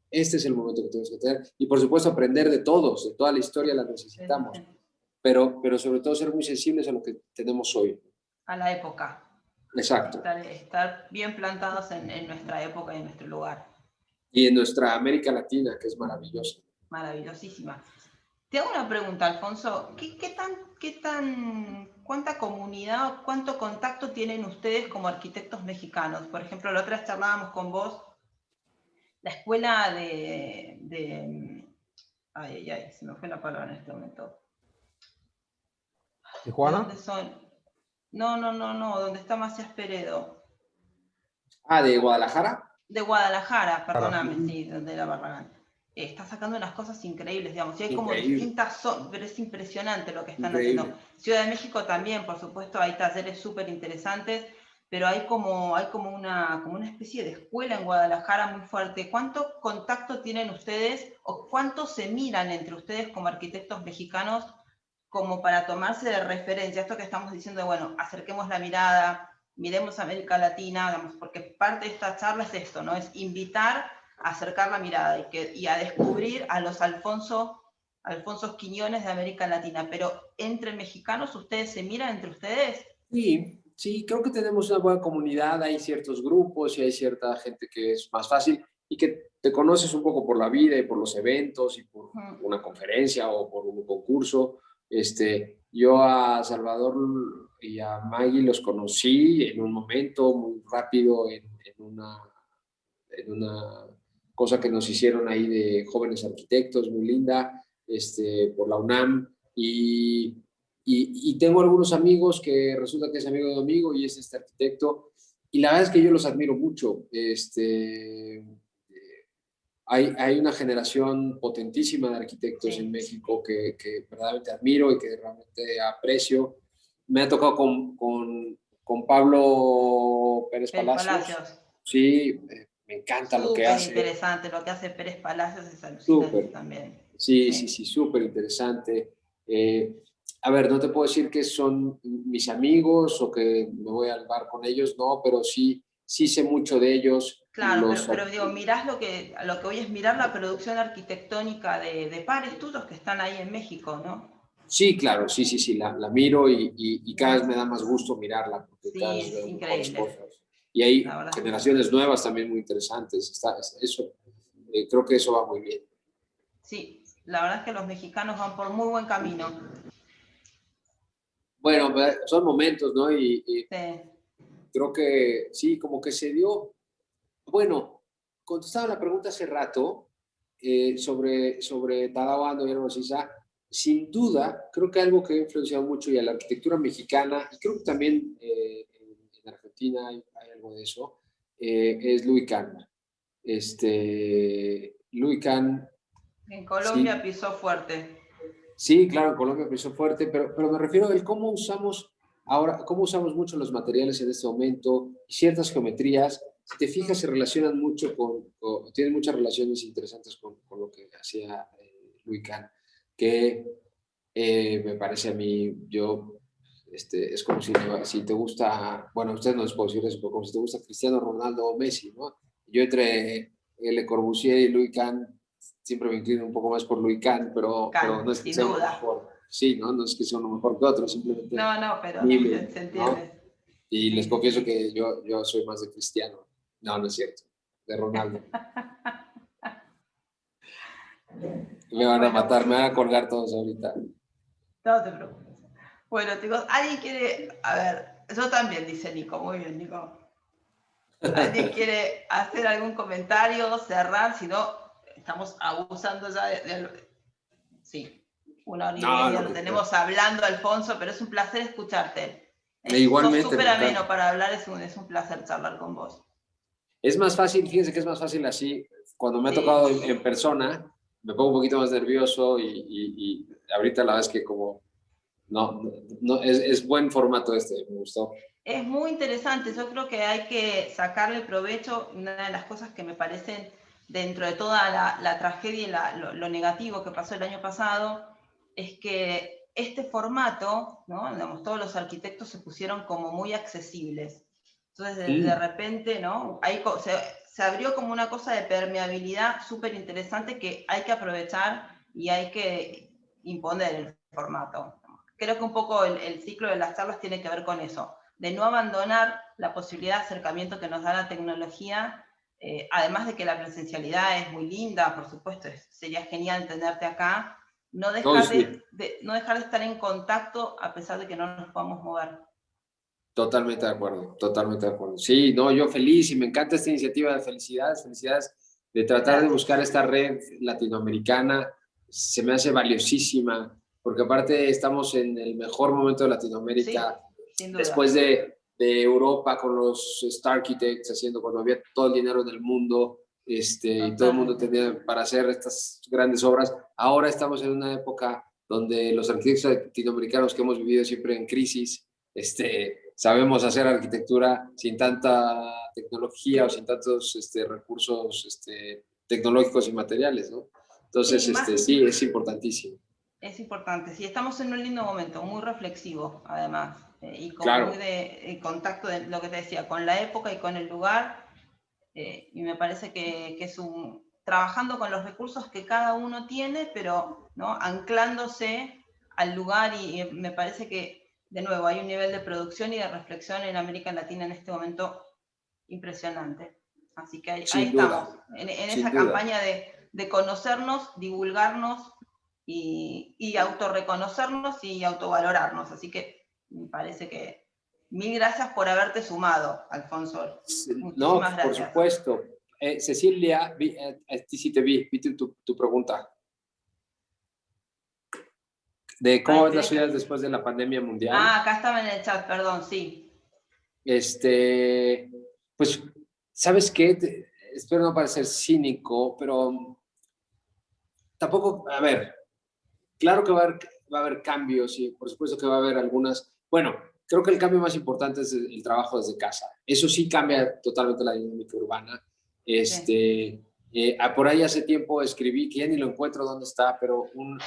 Este es el momento que tenemos que tener. Y por supuesto aprender de todos, de toda la historia la necesitamos, pero sobre todo ser muy sensibles a lo que tenemos hoy. A la época. Exacto. Estar bien plantados en nuestra época y en nuestro lugar. Y en nuestra América Latina, que es maravillosa. Maravillosísima. Te hago una pregunta, Alfonso. ¿Cuánta comunidad, cuánto contacto tienen ustedes como arquitectos mexicanos? Por ejemplo, la otra vez charlábamos con vos, la escuela ay, se me fue la palabra en este momento. ¿Tijuana? ¿De dónde son? No, donde está Macías Peredo. ¿De Guadalajara? De Guadalajara, perdóname, sí, de la Barragán. Está sacando unas cosas increíbles, digamos, y hay como distintas zonas, pero es impresionante lo que están haciendo. Ciudad de México también, por supuesto, hay talleres súper interesantes, pero hay como una especie de escuela en Guadalajara muy fuerte. ¿Cuánto contacto tienen ustedes o cuánto se miran entre ustedes como arquitectos mexicanos como para tomarse de referencia, esto que estamos diciendo, bueno, acerquemos la mirada, miremos a América Latina, digamos, porque parte de esta charla es esto, ¿no? Es invitar a acercar la mirada y a descubrir a los Alfonsos Quiñones de América Latina. Pero entre mexicanos, ¿ustedes se miran entre ustedes? Sí, sí, creo que tenemos una buena comunidad, hay ciertos grupos y hay cierta gente que es más fácil y que te conoces un poco por la vida y por los eventos y por una conferencia o por un concurso. Yo a Salvador y a Maggie los conocí en un momento muy rápido en una cosa que nos hicieron ahí de jóvenes arquitectos, muy linda, por la UNAM. Y tengo algunos amigos que resulta que es amigo de un amigo y es este arquitecto. Y la verdad es que yo los admiro mucho. Hay una generación potentísima de arquitectos en México que verdaderamente admiro y que realmente aprecio. Me ha tocado con Pablo Pérez Palacios. Sí, me encanta lo que hace. Súper interesante lo que hace Pérez Palacios, es alucinante también. Sí, súper interesante. A ver, no te puedo decir que son mis amigos o que me voy al bar con ellos, no, pero sí sé mucho de ellos. Claro, pero digo, mirás lo que hoy es mirar la producción arquitectónica de pares tuyos que están ahí en México, ¿no? Sí, claro, sí, la miro y cada vez me da más gusto mirarla, porque cada vez veo mejores cosas. Y hay generaciones nuevas también muy interesantes. Creo que eso va muy bien. Sí, la verdad es que los mexicanos van por muy buen camino. Bueno, son momentos, ¿no? Sí. Creo que sí, como que se dio. Bueno, contestaba la pregunta hace rato sobre Tadao Ando y Hermosisa. Sin duda, creo que algo que ha influenciado mucho y a la arquitectura mexicana, y creo que también en Argentina hay algo de eso, es Louis Kahn. Louis Kahn. En Colombia pisó fuerte. Sí, claro, en Colombia pisó fuerte, pero me refiero a cómo usamos mucho los materiales en este momento, ciertas geometrías. Si te fijas, se relacionan mucho tienen muchas relaciones interesantes con lo que hacía Louis Kahn, que me parece a mí, es como si te gusta, bueno, usted no les puedo decir eso, pero como si te gusta Cristiano Ronaldo o Messi, ¿no? Yo entre Le Corbusier y Louis Kahn siempre me inclino un poco más por Louis Kahn, pero no es que sea uno mejor. Sí, ¿no? No es que sea uno mejor que otro, simplemente. No, pero se entiende. ¿No? Y les confieso que yo soy más de Cristiano. No es cierto. De Ronaldo. Me van a matar, me van a colgar todos ahorita. No te preocupes. Bueno, chicos, ¿alguien quiere...? A ver, yo también, dice Nico. Muy bien, Nico. ¿Alguien quiere hacer algún comentario, cerrar? Si no, estamos abusando ya sí, 1 hora y media lo tenemos hablando, Alfonso, pero es un placer escucharte. Igualmente. Sos súper ameno para hablar, es un placer charlar con vos. Es más fácil, fíjense que es más fácil así. Cuando me ha tocado en persona, me pongo un poquito más nervioso y ahorita la verdad es que como... No, es buen formato me gustó. Es muy interesante, yo creo que hay que sacarle provecho. Una de las cosas que me parecen, dentro de toda la tragedia y lo negativo que pasó el año pasado, es que este formato, ¿no? Digamos, todos los arquitectos se pusieron como muy accesibles. Entonces, de repente, ¿no? Ahí se abrió como una cosa de permeabilidad súper interesante que hay que aprovechar y hay que imponer el formato. Creo que un poco el ciclo de las charlas tiene que ver con eso, de no abandonar la posibilidad de acercamiento que nos da la tecnología, además de que la presencialidad es muy linda, por supuesto, sería genial tenerte acá, no dejar de estar en contacto a pesar de que no nos podamos mover. Totalmente de acuerdo, totalmente de acuerdo. Sí, no, yo feliz y me encanta esta iniciativa de felicidades de tratar de buscar esta red latinoamericana. Se me hace valiosísima, porque aparte estamos en el mejor momento de Latinoamérica, sin duda. Después de Europa con los Star Architects haciendo, cuando había todo el dinero del mundo y todo el mundo tenía para hacer estas grandes obras. Ahora estamos en una época donde los arquitectos latinoamericanos que hemos vivido siempre en crisis, sabemos hacer arquitectura sin tanta tecnología o sin tantos recursos tecnológicos y materiales, ¿no? Entonces, sí, es importantísimo. Es importante. Sí, estamos en un lindo momento, muy reflexivo, además, y como Claro. muy de contacto de lo que te decía, con la época y con el lugar, y me parece que es trabajando con los recursos que cada uno tiene, pero ¿no? Anclándose al lugar, y me parece que, de nuevo, hay un nivel de producción y de reflexión en América Latina en este momento impresionante. Así que ahí Sin estamos, duda, en sin esa duda. campaña de conocernos, divulgarnos y autorreconocernos y autovalorarnos. Así que me parece que mil gracias por haberte sumado, Alfonso. No, Muchísimas por gracias. supuesto. Cecilia, sí te vi tu pregunta. De cómo ves las ciudades después de la pandemia mundial. Acá estaba en el chat, perdón, sí. Pues, ¿sabes qué? Espero no parecer cínico, pero tampoco, a ver, claro que va a haber cambios y por supuesto que va a haber algunas. Bueno, creo que el cambio más importante es el trabajo desde casa. Eso sí cambia totalmente la dinámica urbana. Sí. Por ahí hace tiempo escribí, que ya ni lo encuentro dónde está, pero un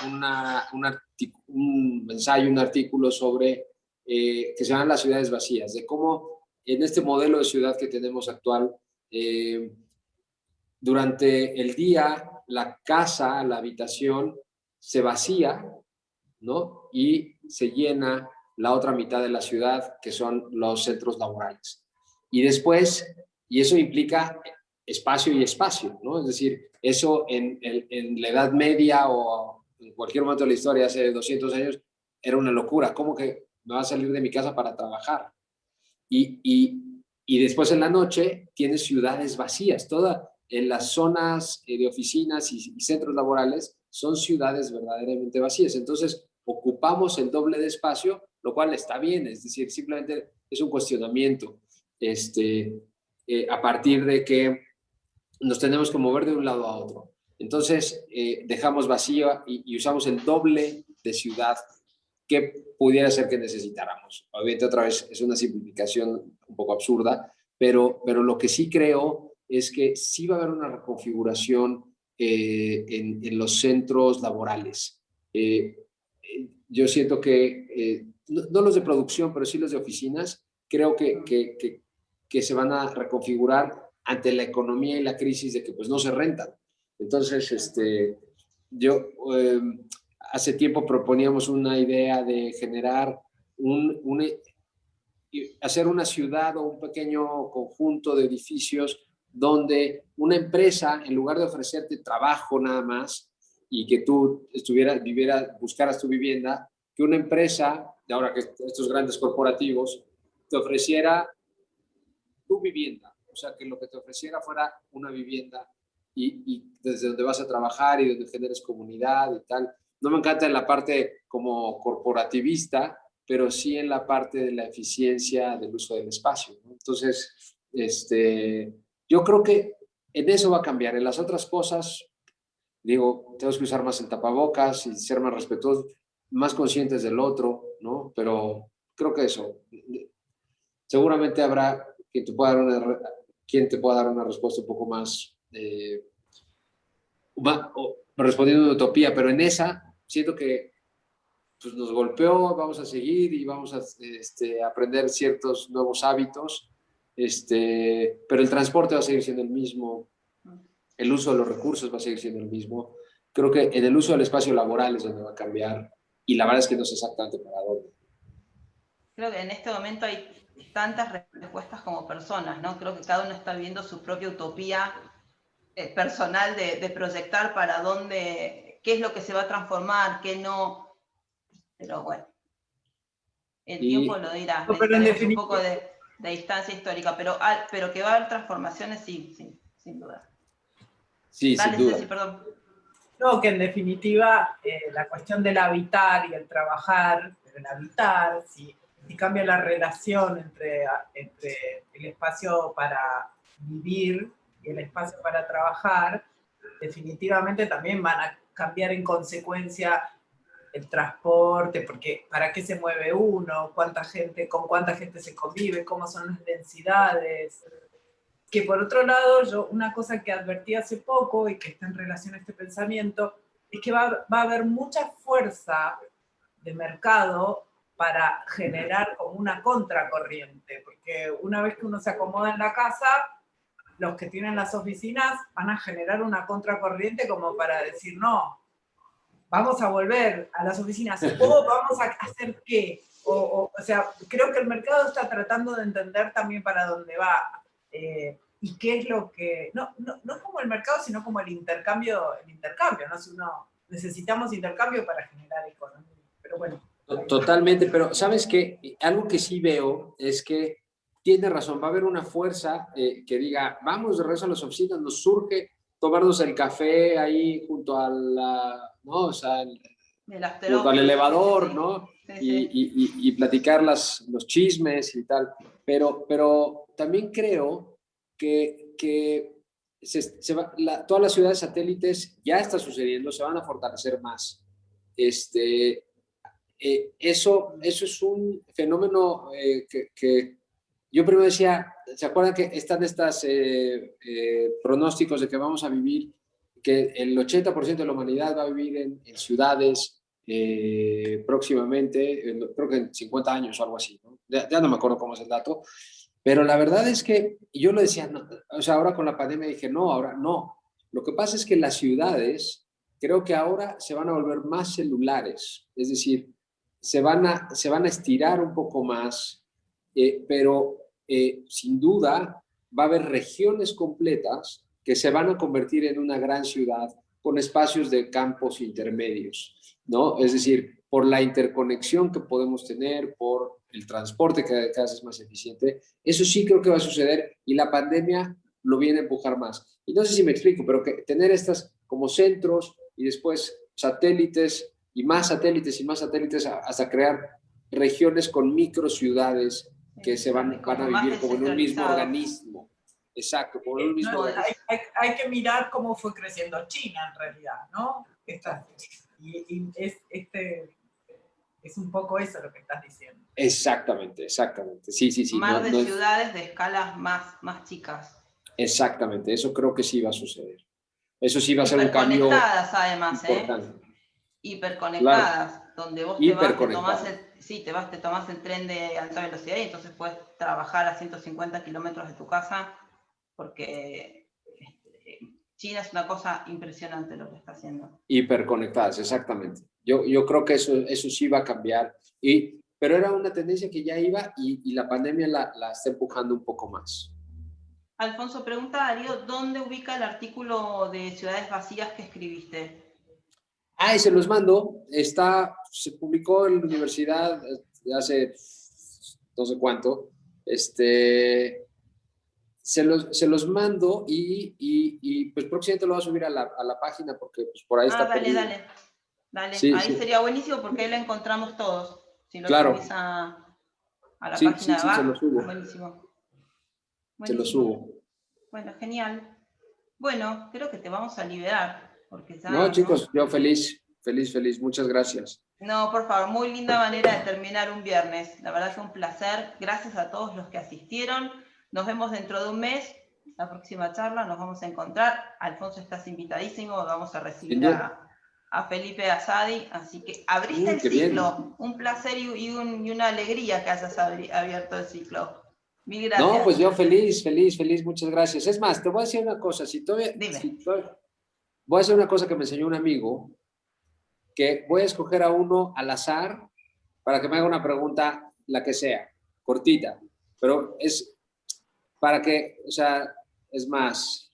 ensayo, un artículo sobre que se llaman las ciudades vacías, de cómo en este modelo de ciudad que tenemos actual, durante el día la casa, la habitación se vacía, ¿no? Y se llena la otra mitad de la ciudad, que son los centros laborales. Y después, y eso implica espacio y espacio, ¿no? Es decir, eso en la Edad Media o en cualquier momento de la historia, hace 200 años, era una locura. ¿Cómo que me va a salir de mi casa para trabajar? Y después en la noche tienes ciudades vacías. Todas en las zonas de oficinas y centros laborales son ciudades verdaderamente vacías. Entonces, ocupamos el doble de espacio, lo cual está bien, es decir, simplemente es un cuestionamiento a partir de que nos tenemos que mover de un lado a otro. Entonces, dejamos vacío y usamos el doble de ciudad que pudiera ser que necesitáramos. Obviamente, otra vez, es una simplificación un poco absurda, pero lo que sí creo es que sí va a haber una reconfiguración en los centros laborales. Yo siento que, no los de producción, pero sí los de oficinas, creo que se van a reconfigurar ante la economía y la crisis de que pues no se rentan. Entonces, yo hace tiempo proponíamos una idea de generar hacer una ciudad o un pequeño conjunto de edificios donde una empresa, en lugar de ofrecerte trabajo nada más y que tú buscaras tu vivienda, que una empresa, de ahora que estos grandes corporativos, te ofreciera tu vivienda. O sea, que lo que te ofreciera fuera una vivienda y desde donde vas a trabajar y donde generes comunidad y tal. No me encanta en la parte como corporativista, pero sí en la parte de la eficiencia del uso del espacio, ¿no? Entonces, yo creo que en eso va a cambiar. En las otras cosas, digo, tenemos que usar más el tapabocas y ser más respetuosos, más conscientes del otro, ¿no? Pero creo que eso. Seguramente habrá quien te pueda dar una respuesta un poco más, respondiendo de utopía, pero en esa siento que pues, nos golpeó, vamos a seguir y vamos a aprender ciertos nuevos hábitos, pero el transporte va a seguir siendo el mismo, el uso de los recursos va a seguir siendo el mismo. Creo que en el uso del espacio laboral es donde va a cambiar y la verdad es que no sé exactamente para dónde. Creo que en este momento hay tantas respuestas como personas, ¿no? Creo que cada uno está viendo su propia utopía personal de proyectar para dónde, qué es lo que se va a transformar, qué no. Pero bueno, el tiempo lo dirá. Necesitaremos un poco de distancia histórica, pero que va a haber transformaciones, sí, sin duda. Sí, Dale, sin duda. Ceci, perdón. No, que en definitiva la cuestión del habitar y el trabajar, pero el habitar, si cambia la relación entre el espacio para vivir y el espacio para trabajar, definitivamente también van a cambiar en consecuencia el transporte, porque ¿para qué se mueve uno? ¿Con cuánta gente se convive? ¿Cómo son las densidades? Que por otro lado, yo una cosa que advertí hace poco y que está en relación a este pensamiento, es que va a haber mucha fuerza de mercado para generar como una contracorriente, porque una vez que uno se acomoda en la casa, los que tienen las oficinas van a generar una contracorriente como para decir, no, vamos a volver a las oficinas, o vamos a hacer qué. O sea, creo que el mercado está tratando de entender también para dónde va, y qué es lo que, no como el mercado, sino como el intercambio, ¿no? Si uno, necesitamos intercambio para generar economía, pero bueno. Totalmente, pero ¿sabes qué? Algo que sí veo es que tiene razón, va a haber una fuerza que diga, vamos de regreso a las oficinas, nos surge tomarnos el café ahí junto a la, ¿no? O sea, junto al elevador, sí, ¿no? Sí, sí. Y platicar los chismes y tal, pero también creo que todas las ciudades satélites ya está sucediendo, se van a fortalecer más. Eso es un fenómeno que yo primero decía, ¿se acuerdan que están estos pronósticos de que vamos a vivir, que el 80% de la humanidad va a vivir en ciudades próximamente, creo que en 50 años o algo así, ¿no? Ya no me acuerdo cómo es el dato, pero la verdad es que yo lo decía, no, o sea, ahora con la pandemia dije, no, ahora no. Lo que pasa es que las ciudades creo que ahora se van a volver más celulares, es decir, se van a estirar un poco más, pero sin duda va a haber regiones completas que se van a convertir en una gran ciudad con espacios de campos intermedios, ¿no? Es decir, por la interconexión que podemos tener, por el transporte que cada vez es más eficiente, eso sí creo que va a suceder y la pandemia lo viene a empujar más. Y no sé si me explico, pero que tener estas como centros y después satélites y más satélites y más satélites hasta crear regiones con microciudades que se van a vivir como en un mismo organismo. Exacto, como en un mismo organismo. Hay que mirar cómo fue creciendo China en realidad, ¿no? Y es un poco eso lo que estás diciendo. Exactamente. Sí. Más de ciudades de escalas más chicas. Exactamente, eso creo que sí va a suceder. Eso sí va a ser un cambio además, importante. Hiperconectadas, claro. Donde vos te tomás el tren de alta velocidad y entonces puedes trabajar a 150 kilómetros de tu casa, porque China es una cosa impresionante lo que está haciendo. Hiperconectadas, exactamente. Yo creo que eso sí va a cambiar, pero era una tendencia que ya iba y la pandemia la está empujando un poco más. Alfonso, pregunta Darío, ¿dónde ubica el artículo de Ciudades Vacías que escribiste? Y se los mando. Se publicó en la universidad hace no sé cuánto. Se los mando y pues próximamente lo voy a subir a la página porque pues, por ahí está perdido. Dale. Sí, ahí sería buenísimo porque ahí lo encontramos todos. Si lo subís a la página de abajo. Se lo subo. Buenísimo. Se lo subo. Bueno, genial. Bueno, creo que te vamos a liberar. Porque ya, no, chicos, yo feliz. Muchas gracias. No, por favor, muy linda manera de terminar un viernes. La verdad fue un placer. Gracias a todos los que asistieron. Nos vemos dentro de un mes. La próxima charla nos vamos a encontrar. Alfonso, estás invitadísimo. Vamos a recibir a Felipe Asadi. Así que abriste el ciclo. Bien. Un placer y una alegría que hayas abierto el ciclo. Mil gracias. No, pues yo feliz. Muchas gracias. Es más, te voy a decir una cosa. Voy a hacer una cosa que me enseñó un amigo, que voy a escoger a uno al azar para que me haga una pregunta, la que sea, cortita, pero es para que, o sea, es más.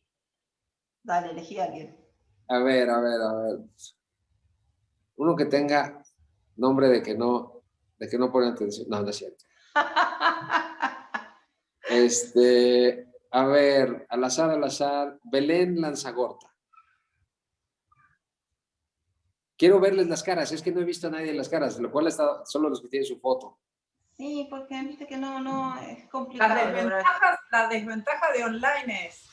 Dale, elegí a alguien. A ver. Uno que tenga nombre de que no pone atención. No es cierto. A ver, al azar, Belén Lanzagorta. Quiero verles las caras, es que no he visto a nadie en las caras, lo cual solo los que tienen su foto. Sí, porque viste que no es complicado. La desventaja de online es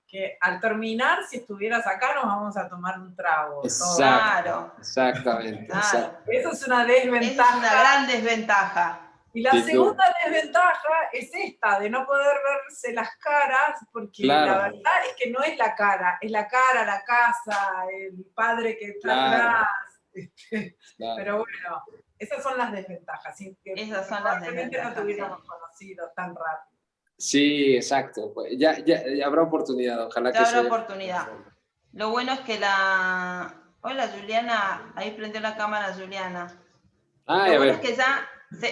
que al terminar, si estuvieras acá, nos vamos a tomar un trago. Exacto, exactamente. Claro. Eso es una desventaja. Es una gran desventaja. Y la segunda desventaja es esta, de no poder verse las caras, porque la verdad es que no es la cara, la casa, el padre que está atrás. Pero bueno, esas son las desventajas. ¿Sí? Esas son las desventajas. No tuviéramos conocido tan rápido. Sí, exacto. Ya habrá oportunidad, ojalá que ya habrá oportunidad. Lo bueno es que Hola, Juliana. Ahí prendió la cámara Juliana. Lo bueno es que ya...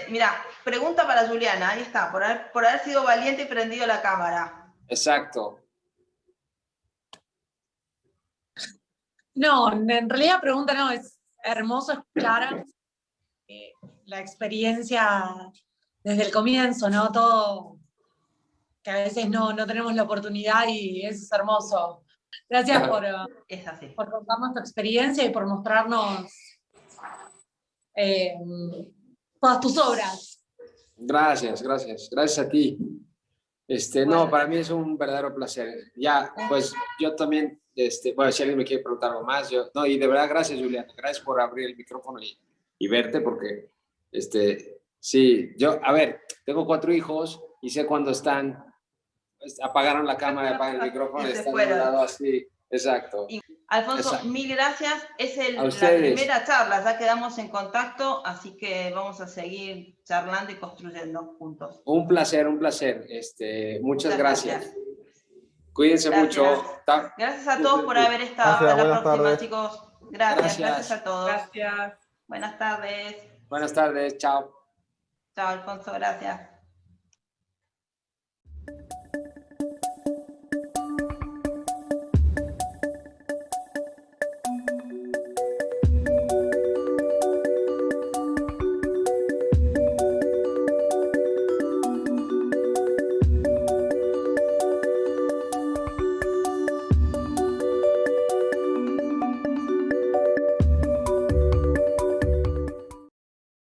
Mira, pregunta para Juliana. Ahí está, por haber sido valiente y prendido la cámara. Exacto. No, en realidad pregunta no, es hermoso escuchar la experiencia desde el comienzo, ¿no? Todo, que a veces no tenemos la oportunidad y es hermoso. Gracias por contarnos tu experiencia y por mostrarnos todas tus obras. Gracias a ti. No, para mí es un verdadero placer. Ya, pues yo también, bueno, si alguien me quiere preguntar algo más, y de verdad, gracias, Juliana, gracias por abrir el micrófono y verte, porque, sí, a ver, tengo 4 hijos y sé cuando están, apagaron la cámara, apagan el micrófono y están de un lado así, exacto. Alfonso, mil gracias. Es la primera charla, ya quedamos en contacto, así que vamos a seguir charlando y construyendo juntos. Un placer. Muchas gracias. Cuídense mucho. Gracias a todos por haber estado. Hasta la próxima, chicos. Gracias a todos. Gracias. Buenas tardes. Buenas tardes, chao. Chao, Alfonso, gracias.